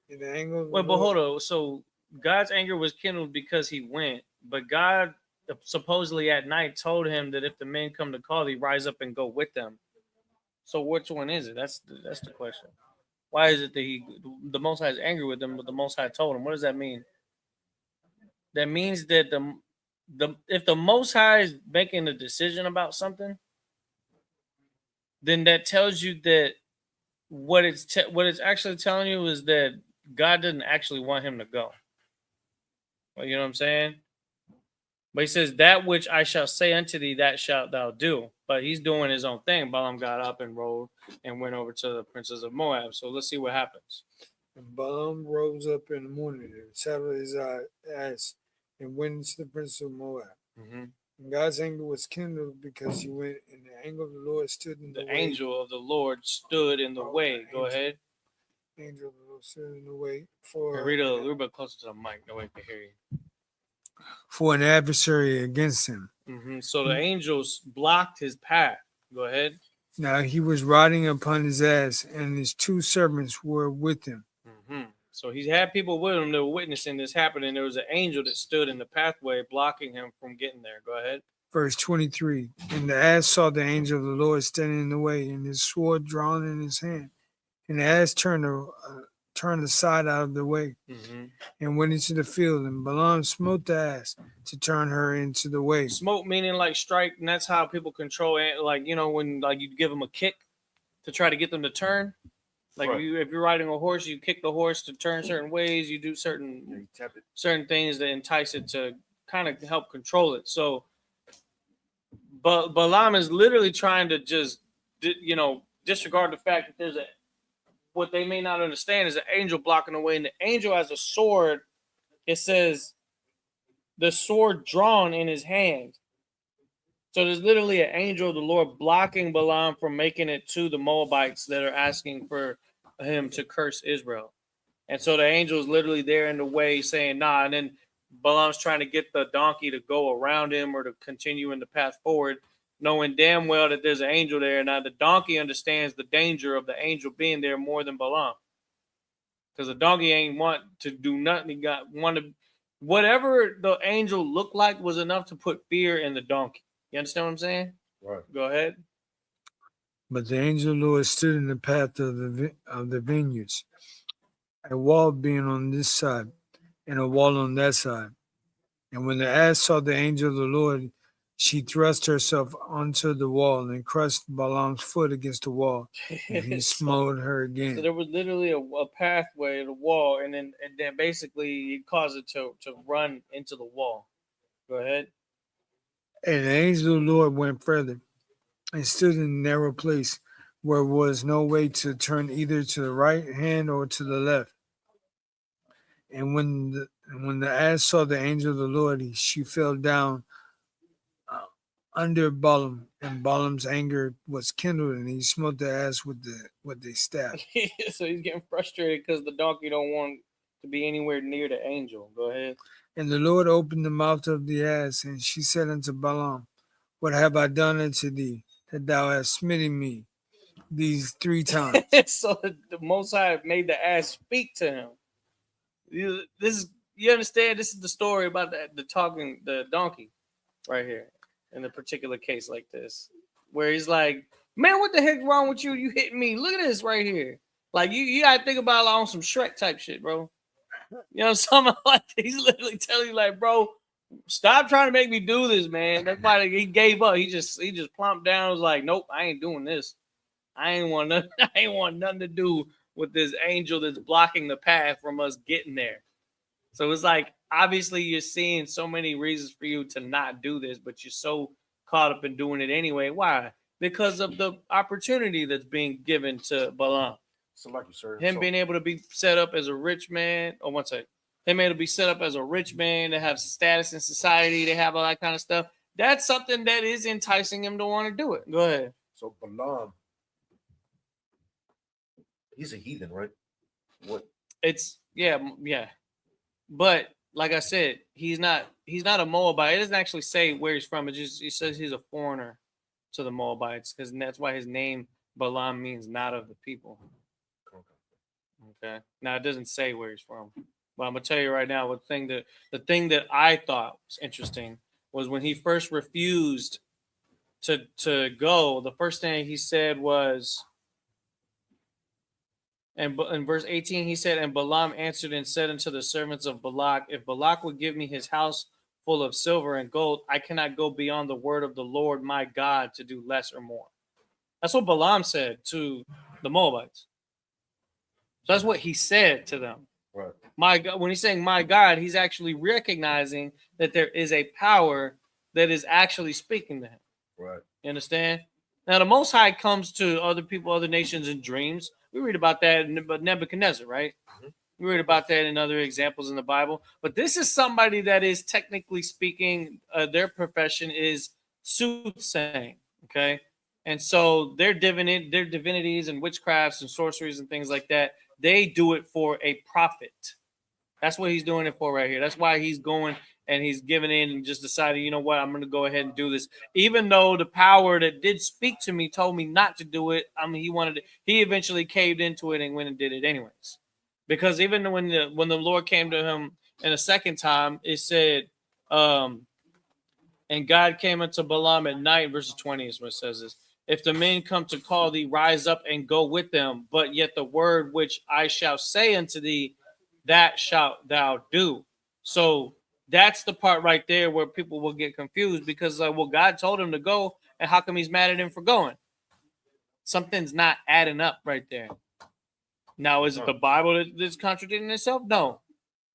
In the anger of the Wait, but Lord, hold on. So God's anger was kindled because he went, but God supposedly at night told him that if the men come to call thee, rise up and go with them. So which one is it? That's the question. Why is it that the Most High is angry with them, but the Most High told him? What does that mean? That means that if the Most High is making a decision about something, then that tells you that what it's actually telling you is that God didn't actually want him to go. Well, you know what I'm saying? But he says, that which I shall say unto thee, that shalt thou do. But he's doing his own thing. Balaam got up and rode and went over to the princes of Moab. So let's see what happens. And Balaam rose up in the morning and saddled his ass and went into the prince of Moab. Mm-hmm. And God's anger was kindled because he went, and the anger of the Lord stood in the The way. angel of the Lord stood in the Oh, way. the Go angel. ahead. Angel of the Lord stood in the way for Read a little bit closer to the mic. That way I can hear you. an adversary against him. Mm-hmm. So the angels blocked his path. Go ahead. Now he was riding upon his ass, and his 2 servants were with him. Mm-hmm. So he had people with him that were witnessing this happening. There was an angel that stood in the pathway, blocking him from getting there. Go ahead. Verse 23. And the ass saw the angel of the Lord standing in the way, and his sword drawn in his hand. And the ass turned aside out of the way, Mm-hmm. and went into the field. And Balaam smote the ass to turn her into the way. Smoke meaning like strike, and that's how people control it. Like, you know, when like you give them a kick to try to get them to turn. Like Right. if you're riding a horse, you kick the horse to turn certain ways. You do Yeah, certain you tap it. things that entice it to kind of help control it. So, but Balaam is literally trying to just, you know, disregard the fact that there's a, what they may not understand is an angel blocking the way, and the angel has a sword. It says the sword drawn in his hand. So there's literally an angel of the Lord blocking Balaam from making it to the Moabites that are asking for him to curse Israel. And so the angel is literally there in the way saying, nah. And then Balaam's trying to get the donkey to go around him or to continue in the path forward, knowing damn well that there's an angel there. Now the donkey understands the danger of the angel being there more than Balaam. Because the donkey ain't want to do nothing. He got wanted. Whatever the angel looked like was enough to put fear in the donkey. You understand what I'm saying? Right. Go ahead. But the angel of the Lord stood in the path of the vineyards, a wall being on this side, and a wall on that side. And when the ass saw the angel of the Lord, she thrust herself onto the wall and crushed Balaam's foot against the wall, and he smote her again. So there was literally a pathway, the wall, and then basically it caused it to run into the wall. Go ahead. And the angel of the Lord went further and stood in a narrow place where was no way to turn either to the right hand or to the left. And when the ass saw the angel of the Lord, she fell down under Balaam, and Balaam's anger was kindled, and he smote the ass with the staff. So he's getting frustrated because the donkey don't want to be anywhere near the angel. Go ahead. And the Lord opened the mouth of the ass, and she said unto Balaam, What have I done unto thee, that thou hast smitten me these 3 times? So the Most High made the ass speak to him. You understand? This is the story about the donkey right here in a particular case like this, where he's like, man, what the heck wrong with you? You hitting me. Look at this right here. Like you gotta think about it on some Shrek type shit, bro. You know, something like that. He's literally telling you, like, bro, stop trying to make me do this, man. That's why he gave up. He just plumped down. Was like, nope, I ain't doing this. I ain't want nothing to do with this angel that's blocking the path from us getting there. So it's like, obviously you're seeing so many reasons for you to not do this, but you're so caught up in doing it anyway. Why? Because of the opportunity that's being given to Balaam. So like you, sir. Him So- being able to be set up as a rich man. Oh, one second. Him able to be set up as a rich man, to have status in society, to have all that kind of stuff. That's something that is enticing him to want to do it. Go ahead. So Balaam, he's a heathen, right? What? It's yeah. But like I said, he's not a Moabite. It doesn't actually say where he's from. It says he's a foreigner to the Moabites, because that's why his name Balaam means not of the people. Okay. Now it doesn't say where he's from, but I'm gonna tell you right now, the thing that I thought was interesting was when he first refused to go. The first thing he said was, and in verse 18 he said, and Balaam answered and said unto the servants of Balak, if Balak would give me his house full of silver and gold, I cannot go beyond the word of the Lord my God to do less or more. That's what Balaam said to the Moabites. So that's what he said to them. Right. My God, when he's saying my God, he's actually recognizing that there is a power that is actually speaking to him. Right. You understand? Now, the Most High comes to other people, other nations in dreams. We read about that in Nebuchadnezzar, right? Mm-hmm. We read about that in other examples in the Bible. But this is somebody that is technically speaking, their profession is soothsaying. Okay. And so their divinities and witchcrafts and sorceries and things like that, they do it for a profit. That's what he's doing it for right here. That's why he's going and he's giving in and just decided, you know what, I'm going to go ahead and do this. Even though the power that did speak to me told me not to do it. I mean, he eventually caved into it and went and did it anyways. Because even when the Lord came to him in a second time, it said, and God came unto Balaam at night, verse 20 is what it says this. If the men come to call thee, rise up and go with them. But yet the word which I shall say unto thee, that shalt thou do. So that's the part right there where people will get confused because, well, God told him to go, and how come he's mad at him for going? Something's not adding up right there. Now, is it the Bible that's contradicting itself? No.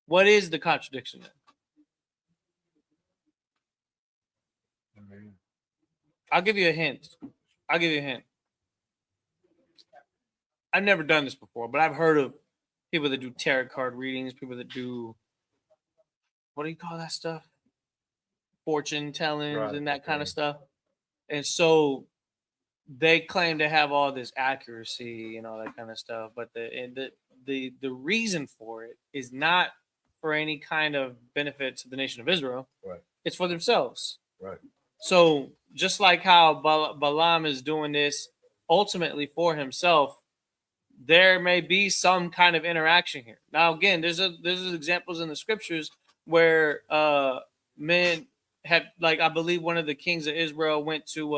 What is the contradiction then? I'll give you a hint. I've never done this before, but I've heard of people that do tarot card readings, people that do, what do you call that stuff? Fortune tellings and that kind of stuff. And so they claim to have all this accuracy and all that kind of stuff, but the reason for it is not for any kind of benefit to the nation of Israel. Right. It's for themselves. Right. So just like how Balaam is doing this ultimately for himself, there may be some kind of interaction here. Now, again, there's examples in the scriptures where men have, like, I believe one of the kings of Israel went to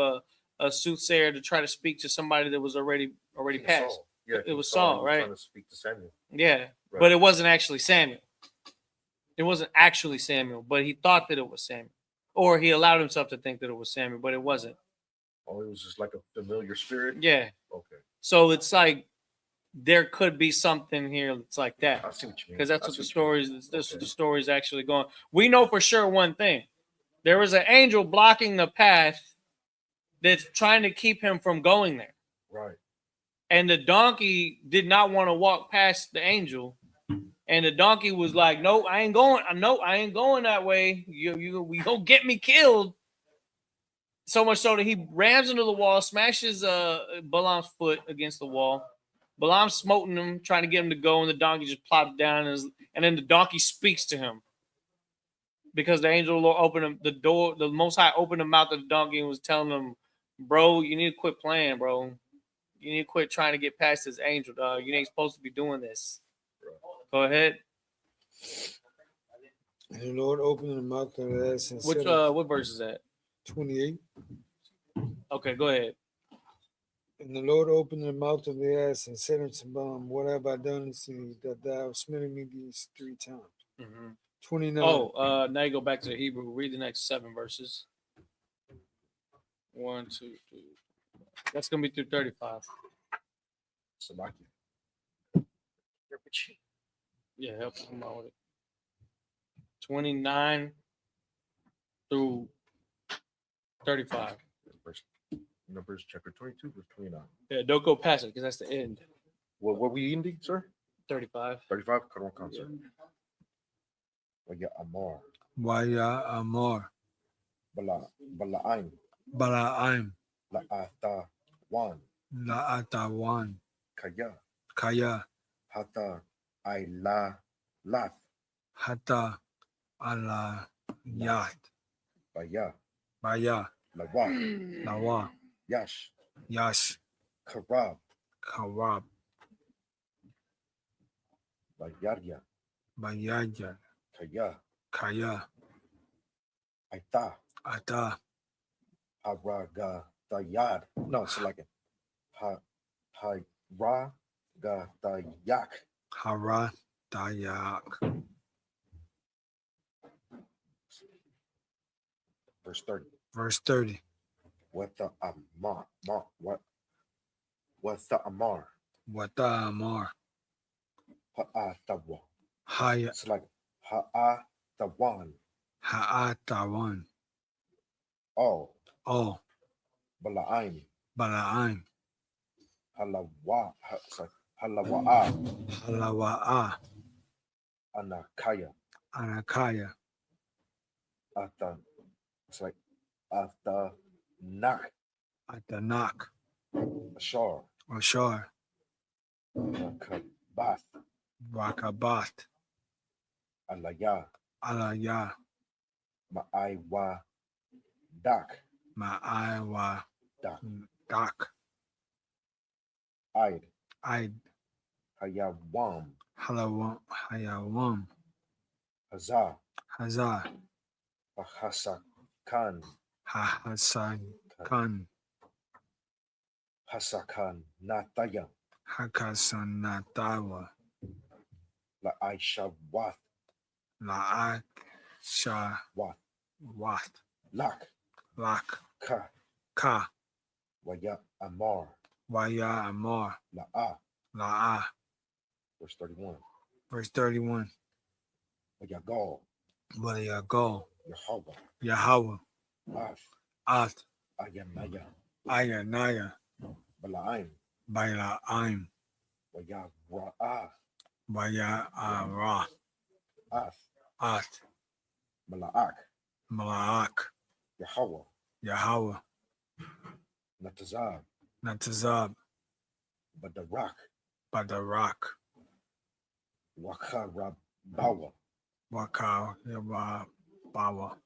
a soothsayer to try to speak to somebody that was already passed. Saul. Yeah, It was Saul, right? Trying to speak to Samuel. Yeah, Right. but it wasn't actually Samuel. It wasn't actually Samuel, but he thought that it was Samuel. Or he allowed himself to think that it was Samuel, but it wasn't. Oh, it was just like a familiar spirit? Yeah. Okay. So it's like there could be something here that's like that. I see what you mean. Because that's what the stories, that's what Okay. the story is actually going. We know for sure one thing. There was an angel blocking the path that's trying to keep him from going there. Right. And the donkey did not want to walk past the angel. And the donkey was like, "No, I ain't going. No, I ain't going that way. We gonna get me killed." So much so that he rams into the wall, smashes Balaam's foot against the wall. Balaam's smoting him, trying to get him to go, and the donkey just plops down, and then the donkey speaks to him. Because the angel of the Lord opened him, the door, the Most High opened the mouth of the donkey and was telling him, "Bro, you need to quit playing, bro. You need to quit trying to get past this angel, dog. You ain't supposed to be doing this." Go ahead. And the Lord opened the mouth of the ass and Which said, what verse is that? 28. Okay, go ahead. And the Lord opened the mouth of the ass and said unto Balaam, what have I done to thee that thou hast smitten me these 3 times? Mm-hmm. 29. Oh, now you go back to the Hebrew. Read the next 7 verses. 1, 2, 3. That's gonna be through 35. Salaki. Yeah, help him out with it. 29 through 35. Numbers chapter 22, verse 29. Yeah, don't go past it because that's the end. What were we ending, sir? 35. 35? Come on, sir. Waya Amar. Waya Amar. Bala'aim. Bala'aim. La'ata Wan. La'atawan. Kaya. Kaya. Hata Aila Lath. Hata ala Yat. Baya. Baya. Lawa. Lawa. Yash. Yash. Karab. Karab. Bayarya. Bayaja. Kaya. Kaya. Aita. Ata. Haraga Dayad. No, it's like it. Haraga Dayak. Hara. Dayak. Verse 30. Verse 30. What the Amar? What the Amar? Wata Amar. Ha'atawa. Haya. It's like Ha'atawan. Ha'atawan. Oh. Oh. Bala'aim. Bala'aim. Halawa. Sorry. Halawa'a. Halawa'a. Anakaya. Anakaya. Ata. It's like Ata Nak. Atanak. Ashar. Ashar. Rakabath. Rakabat. Alaya. Alaya. Ma'aiwa. Dak. Ma'aiwa. Dak. Dak. Aid. Aid. Hayawam. Halawam. Hayawam. Hazah. Hazar. Hasakan. Hahasan. Kan. Hasakan. Nataya. Hakasan Natawa. La Aisha Wath. Laak. Shah. Wath. Wat. Lak. Lak. Ka. Ka. Waya Amar. Waya Amar. La La'a. Verse 31. Verse 31. Wayagal. Waya Yahweh. Yahweh. Ath. At. Ayanaya. Ayanaya. Balaim. Baila'im. Wayara'ath. Waya Ara. Ath. At. Mala'ak. Mala'ak. Yahweh. Yahweh. Natazab. Natazab. Badarak. Badarak. Wakarabawa. Waka. Yaba. Bawa.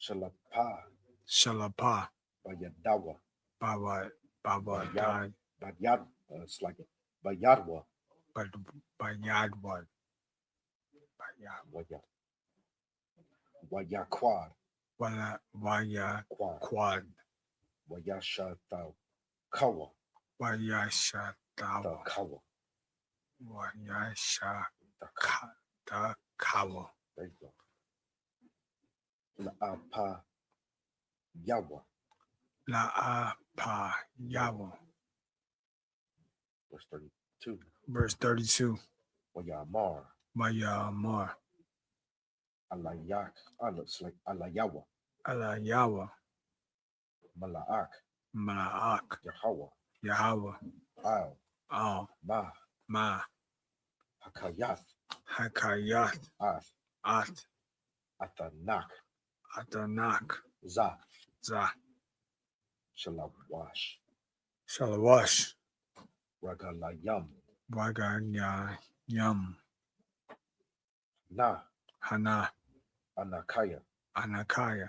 Shalapa. Shalapa. Bayadawa. Bawa. Bawa. Bayad. Died. Badyad. It's like Bayadwa. But Bayadwad. Bayad. Waya. Wayaquad. Waya Quad. Quad. Wayashata. Kawa. Waya The Shatawa. Kawa. Waya The Kawa. Shata Kawa. There you go. La'apa. Yawa. La Pa Yawa. Verse 32. Verse 32. Wayamar. Waya Amar. Alayak. Looks like Alayawa. Ala Yawa. Mala'ak. Mala'ak. Yahweh. Yahweh. Al. Al. Ma. Ma. Hakayath. Hakayat. Ath. At. Atanak. Atanak. Za. Za. Shalawash. Shalawash. Ragalayam. Waganya Yum. Na. Hana. Anakaya. Anakaya.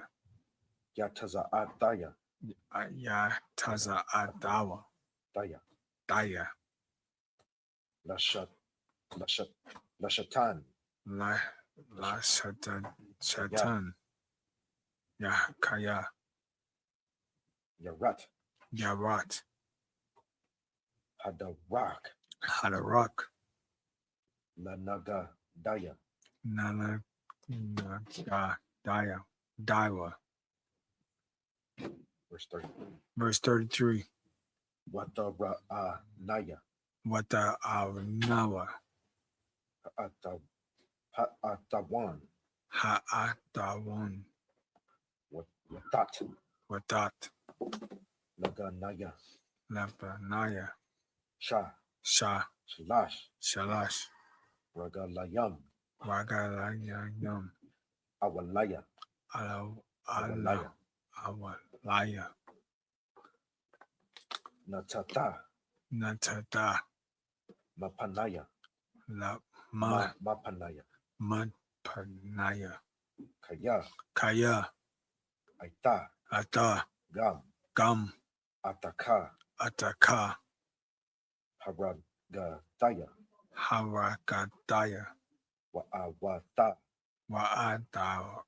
Yatazaataya. Ya Taza Adawa. Daya. Daya. Lashat. Lashatan. La Shatan. Ya Kaya. Yarat. Yarat. Hadarak. Hadarak. Lanaga. Daya. Nana. Naga. Daya. Daiwa. Verse 30. Verse 33. Watara. Naya. Wata Nawa. Atawan. Ha'atawan. Watat. Watat. Laganaya. Lapanaya. Shah. Shah. Shalash. Shalash. Ragalayam. Wagalayam. Awalaya. Awalaya. Awalaya. Natata. Natata. Mapanaya. Mapanaya. Mapanaya. Kaya. Kaya. Aita. Ata. Gam. Gam. Ataka. Ataka. Haragataya. Harakataya. Wa'awata. Wa'ata.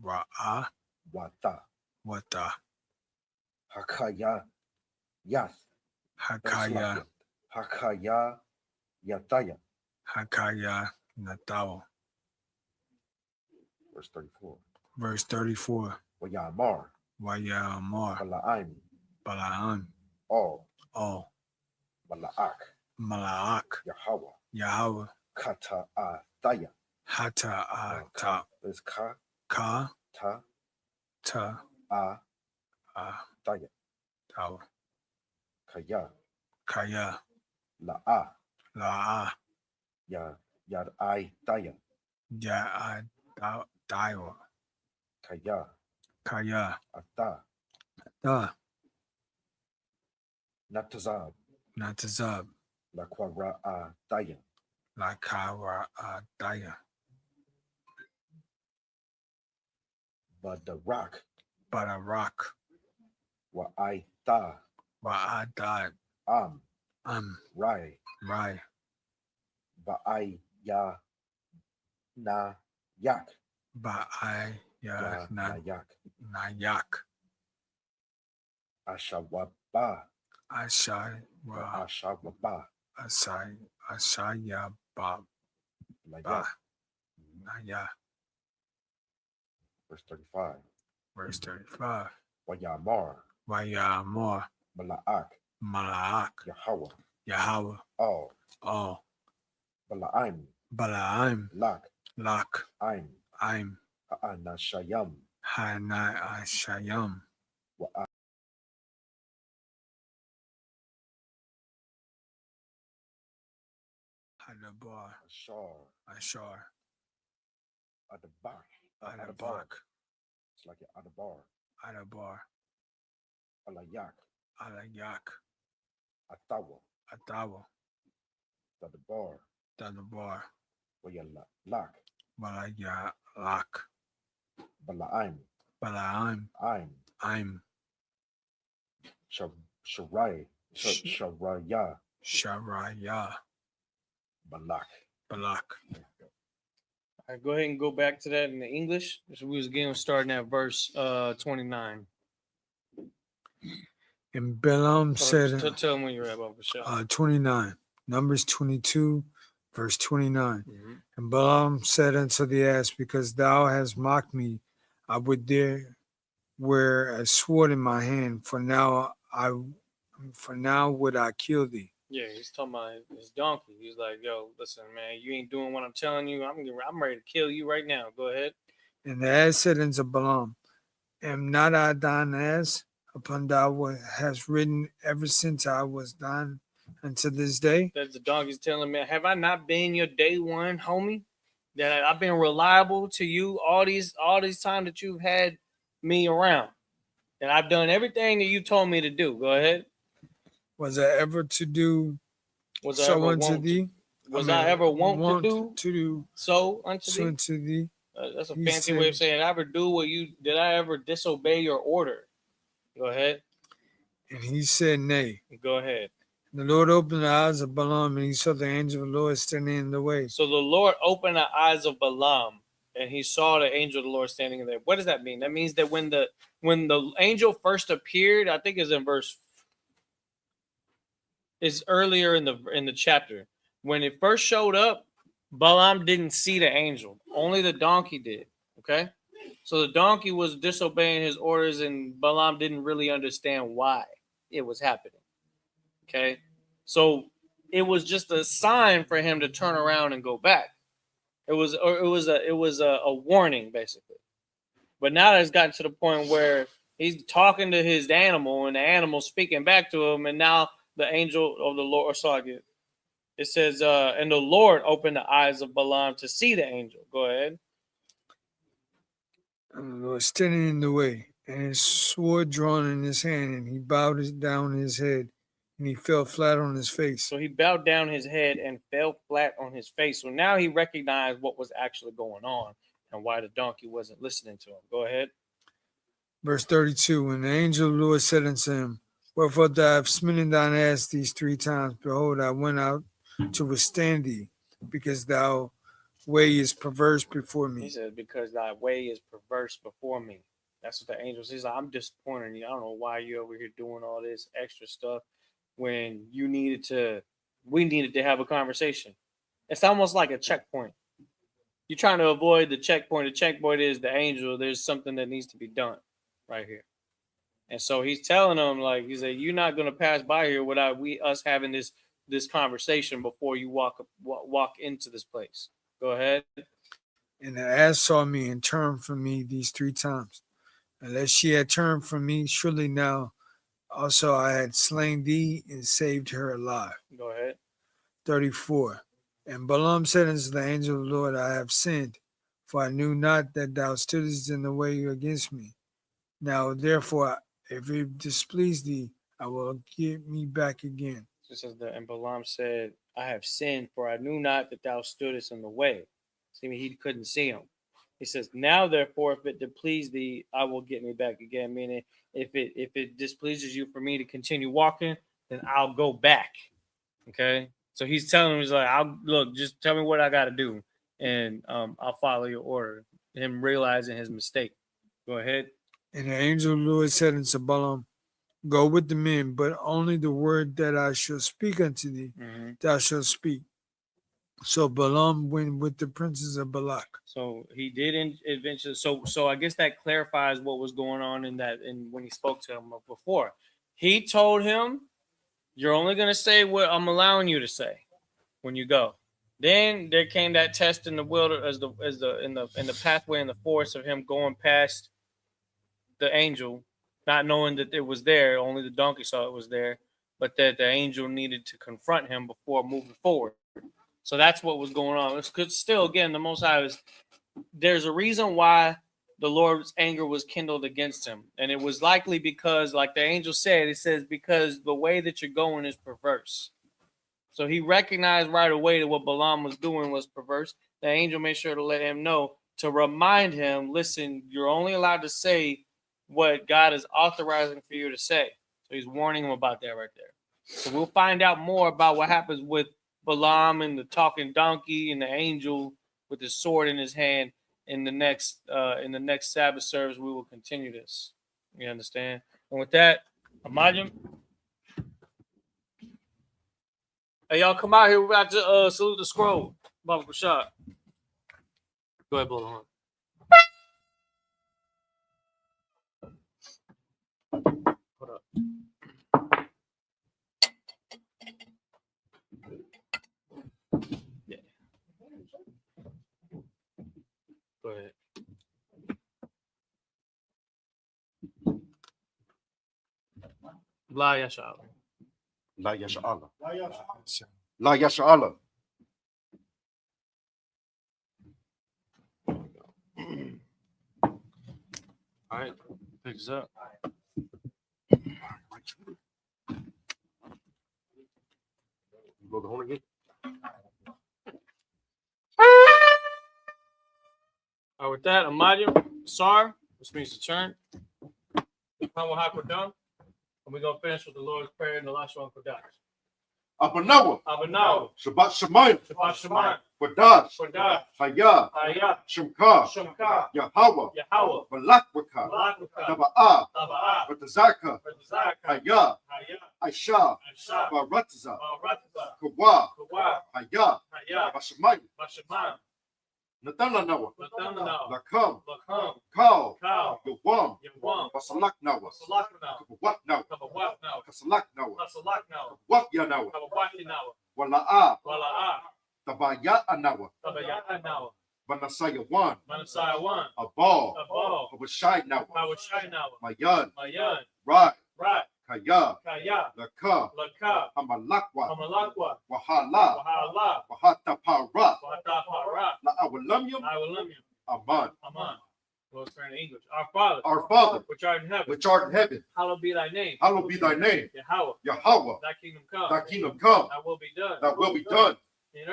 Wa'awata. Wata. Hakaya. Yath. Hakaya. Hakaya. Yataya. Hakaya. Natawa. Verse 34. Verse 34. Wayamar. Wayamar. Balaim. Balaam. All. All. Mala'ak. Mala'ak. Yahweh. Yahweh. Kata'ataya. Hata ata. There's ka. Ka. Ta. Ta. A. Taya. Tawa. Kaya. Kaya. La'a. La'a. Ya Yad I Daya Ya Dayo Kaya Kaya Ata Da Natazab Natazab Laquara Daya Lakawa Daya Badarak Badarak Wa I Ta Wa'adad Am Rai Rai Ba I Ya Na Yak Ba'ai Ya Na Yak Nayak Ashawaba Ashai Wa Ashawaba Ashaya Ba Layak. Naya. Verse 35. Verse 35. Wayamar Wayamor Malaak Malaak Yahweh Yahweh All All Balaam Balaam Lak Lak Aim Aim Anashayam Hanai Ashayam Wa Hanabar Ashar Ashar Adabak Adabak It's like Adabar Adabar Alayak Alayak Atawa Atawa Dadabar Dadabar Wayalak Balaya Lak Balaam Balaam Aim Aim Sharai Sharaya Sharaya Balak. Balak. All right, go ahead and go back to that in the English. So we was again starting at verse 29. And Balaam said, Tell them when you're at, Baba Shah. 29, Numbers 22, verse 29. Mhm. And Balaam said unto the ass, because thou hast mocked me, I would there wear a sword in my hand, for now would I kill thee. Yeah, he's talking about his donkey. He's like, "Yo, listen, man, you ain't doing what I'm telling you. I'm ready to kill you right now. Go ahead." And the ass said unto Balaam, am not I thine ass, upon thou hast ridden ever since I was thine unto this day? That's the donkey's telling me, "Have I not been your day one, homie? That I've been reliable to you all these time that you've had me around, and I've done everything that you told me to do. Go ahead." Was I ever to do Was I so ever unto wont thee? I ever want to do to do so unto so thee? unto thee? That's a He fancy way of said- saying, did I ever disobey your order? Go ahead. And he said, nay. Go ahead. The Lord opened the eyes of Balaam, and he saw the angel of the Lord standing in the way. So the Lord opened the eyes of Balaam, and he saw the angel of the Lord standing there. What does that mean? That means that when the angel first appeared, I think is earlier in the chapter. When it first showed up, Balaam didn't see the angel. Only the donkey did. Okay? So the donkey was disobeying his orders, and Balaam didn't really understand why it was happening. Okay? So it was just a sign for him to turn around and go back. It was a warning, basically. But now it's gotten to the point where he's talking to his animal, and the animal speaking back to him, and now the angel of the Lord, it says, and the Lord opened the eyes of Balaam to see the angel. Go ahead. And the Lord standing in the way, and his sword drawn in his hand, and he bowed down his head, and he fell flat on his face. So he bowed down his head and fell flat on his face. So now he recognized what was actually going on and why the donkey wasn't listening to him. Go ahead. Verse 32, and the angel of the Lord said unto him, wherefore thou hast smitten thine ass these 3 times? Behold, I went out to withstand thee, because thy way is perverse before He me. said, because thy way is perverse before me. That's what the angel says. I'm disappointed in you. I don't know why you're over here doing all this extra stuff when we needed to have a conversation. It's almost like a checkpoint. You're trying to avoid the checkpoint. The checkpoint is the angel. There's something that needs to be done right here. And so he's telling them, like, he said, you're not going to pass by here without us having this conversation before you walk into this place. Go ahead. And the ass saw me and turned from me these 3 times. Unless she had turned from me, surely now also I had slain thee and saved her alive. Go ahead. 34. And Balaam said unto the angel of the Lord, I have sinned, for I knew not that thou stoodest in the way against me. Now therefore, if it displease thee, I will give me back again. So it says that, and Balaam said, I have sinned, for I knew not that thou stoodest in the way. See, he couldn't see him. He says, now therefore, if it displease thee, I will get me back again. Meaning, if it displeases you for me to continue walking, then I'll go back. Okay. So he's telling him, he's like, I'll look, just tell me what I got to do, and I'll follow your order. Him realizing his mistake. Go ahead. And the angel of the Lord said unto Balaam, Go with the men, but only the word that I shall speak unto thee, thou shalt speak. So Balaam went with the princes of Balak. So he did eventually. So I guess that clarifies what was going on in that. And when he spoke to him before, he told him, "You're only going to say what I'm allowing you to say when you go." Then there came that test in the wilderness, in the pathway in the forest of him going past the angel, not knowing that it was there. Only the donkey saw it was there, but that the angel needed to confront him before moving forward. So that's what was going on. It's still, again, the Most High was. There's a reason why the Lord's anger was kindled against him, and it was likely because, like the angel said, it says because the way that you're going is perverse. So he recognized right away that what Balaam was doing was perverse. The angel made sure to let him know, to remind him, listen, you're only allowed to say what God is authorizing for you to say. So he's warning him about that right there. So we'll find out more about what happens with Balaam and the talking donkey and the angel with his sword in his hand in the next Sabbath service. We will continue this. You understand? And with that, Imagine. Hey, y'all come out here. We're about to salute the scroll. Baba Rashad. Go ahead, blow the horn. Hold up. Yeah. Go ahead. La Yasha Allah. La Yasha Allah. La Yasha Allah. All right, picks up. Blow the horn again. All right, with that, Imagine, Sar, which means to turn. Done. And we're going to finish with the Lord's Prayer and the last one for Kodash. Abanawa. Abanaw. Shabbat Shemayim. Shabbat Shemayim. Kodash. Kodash. Hayah. Hayah. Shemka. Shemka. Yahweh. Yahweh. Malakwaka. Malakaka. Taba'ah. Taba'ah. Batazaka. Batazaka. Hayah. Hayah. Aisha. Aisha. Barataza. Barataza. Kawa. Kawa. Hayah. Hayah. Bashamayim. Bashamayim. Natananawa. Latanaw. Lakam. Lakam. Kal. Kal. Yawam. Yawam. Basalaknawa. Salaknaw. Kabawatnawa. Kabawatnaw. Kasalaknawa. Kasalaknaw. Wakyanawa. Kabawatinaw. Wala'a. Wala'ah. Tabaya'anawa. Tabaya'anaw. Banasayawan. Manasayawan. Abal. Abal. Habashaynawa. Hawashaynaw. Mayan. Mayan. Right. Right. Kaya. Kaya. Laka. Laka. Amalakwa. Amalakwa. Wahala. Wahala. Wahatapara. Watapara. La'awalamyam. I will love you. Aman. Aman. Let's turn to English. Our Father, Our Father, which art in heaven, which art in heaven, hallowed be thy name. hallowed be thy name. Yahweh. Yahweh, Thy kingdom come. thy kingdom come, Thy will be done. thy will be done in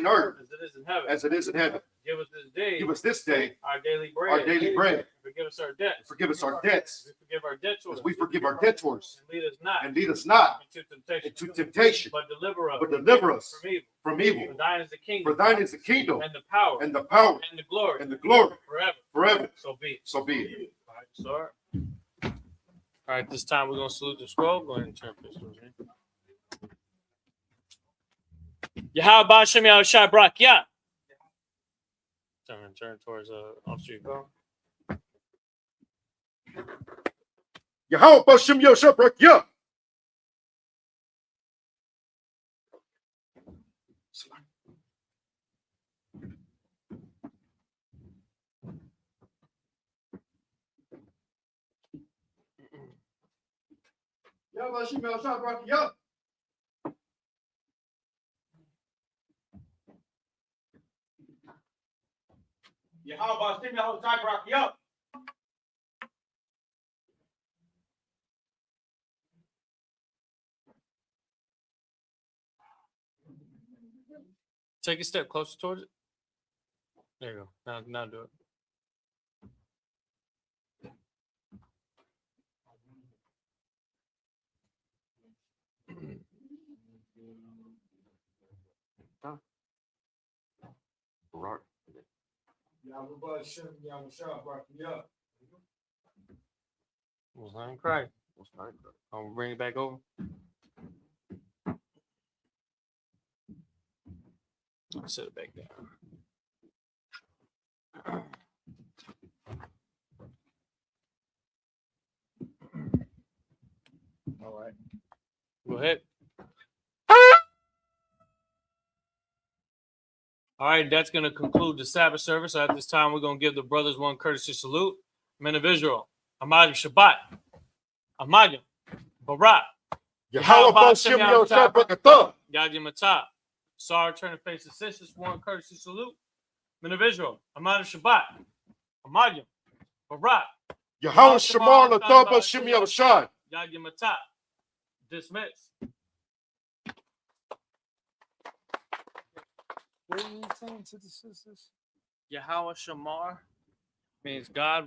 earth as as it is in heaven. it is in heaven. Give us this day Give us this day our daily bread. our daily bread. Forgive us our debts. Forgive us our debts We forgive our debtors. as we forgive our debtors. And lead us not And lead us not into temptation. into temptation, But deliver us. but deliver us from evil. from evil. For thine is the kingdom. For thine is the kingdom and the power. and the power and the glory. and the glory forever. forever. So be it. So be it. All right, sir. All right, this time we're going to salute the scroll. Go ahead and turn pistols in. Yahweh Bashem Yahushai Brak, yeah. Turn towards Officer Yvonne. Yahweh Bashem Yoshabrak, yeah. Yahweh Bashem Yoshabrak, yeah. Yahweh Shimmy Yahweh Sabbath, yo. Take a step closer towards it. There you go. Now do it. Barak. Was that correct? What's that? I'll bring it back over. I'll set it back down. All right. Go ahead. All right, that's going to conclude the Sabbath service. At this time, we're going to give the brothers one courtesy salute. Men of Israel, Ahmad Shabbat, Ahmad Barak, Yahweh Bashem Yahweh Barakatah. Yadi Matah. Sorry, turn to face the sisters, one courtesy salute. Men of Israel, Ahmad Shabbat, Ahmad Barak, Yahweh Shemar Latah Bashem Yahweh. Yadi Matah. Dismiss. What are you saying to the sisters? Yahweh Shamar means God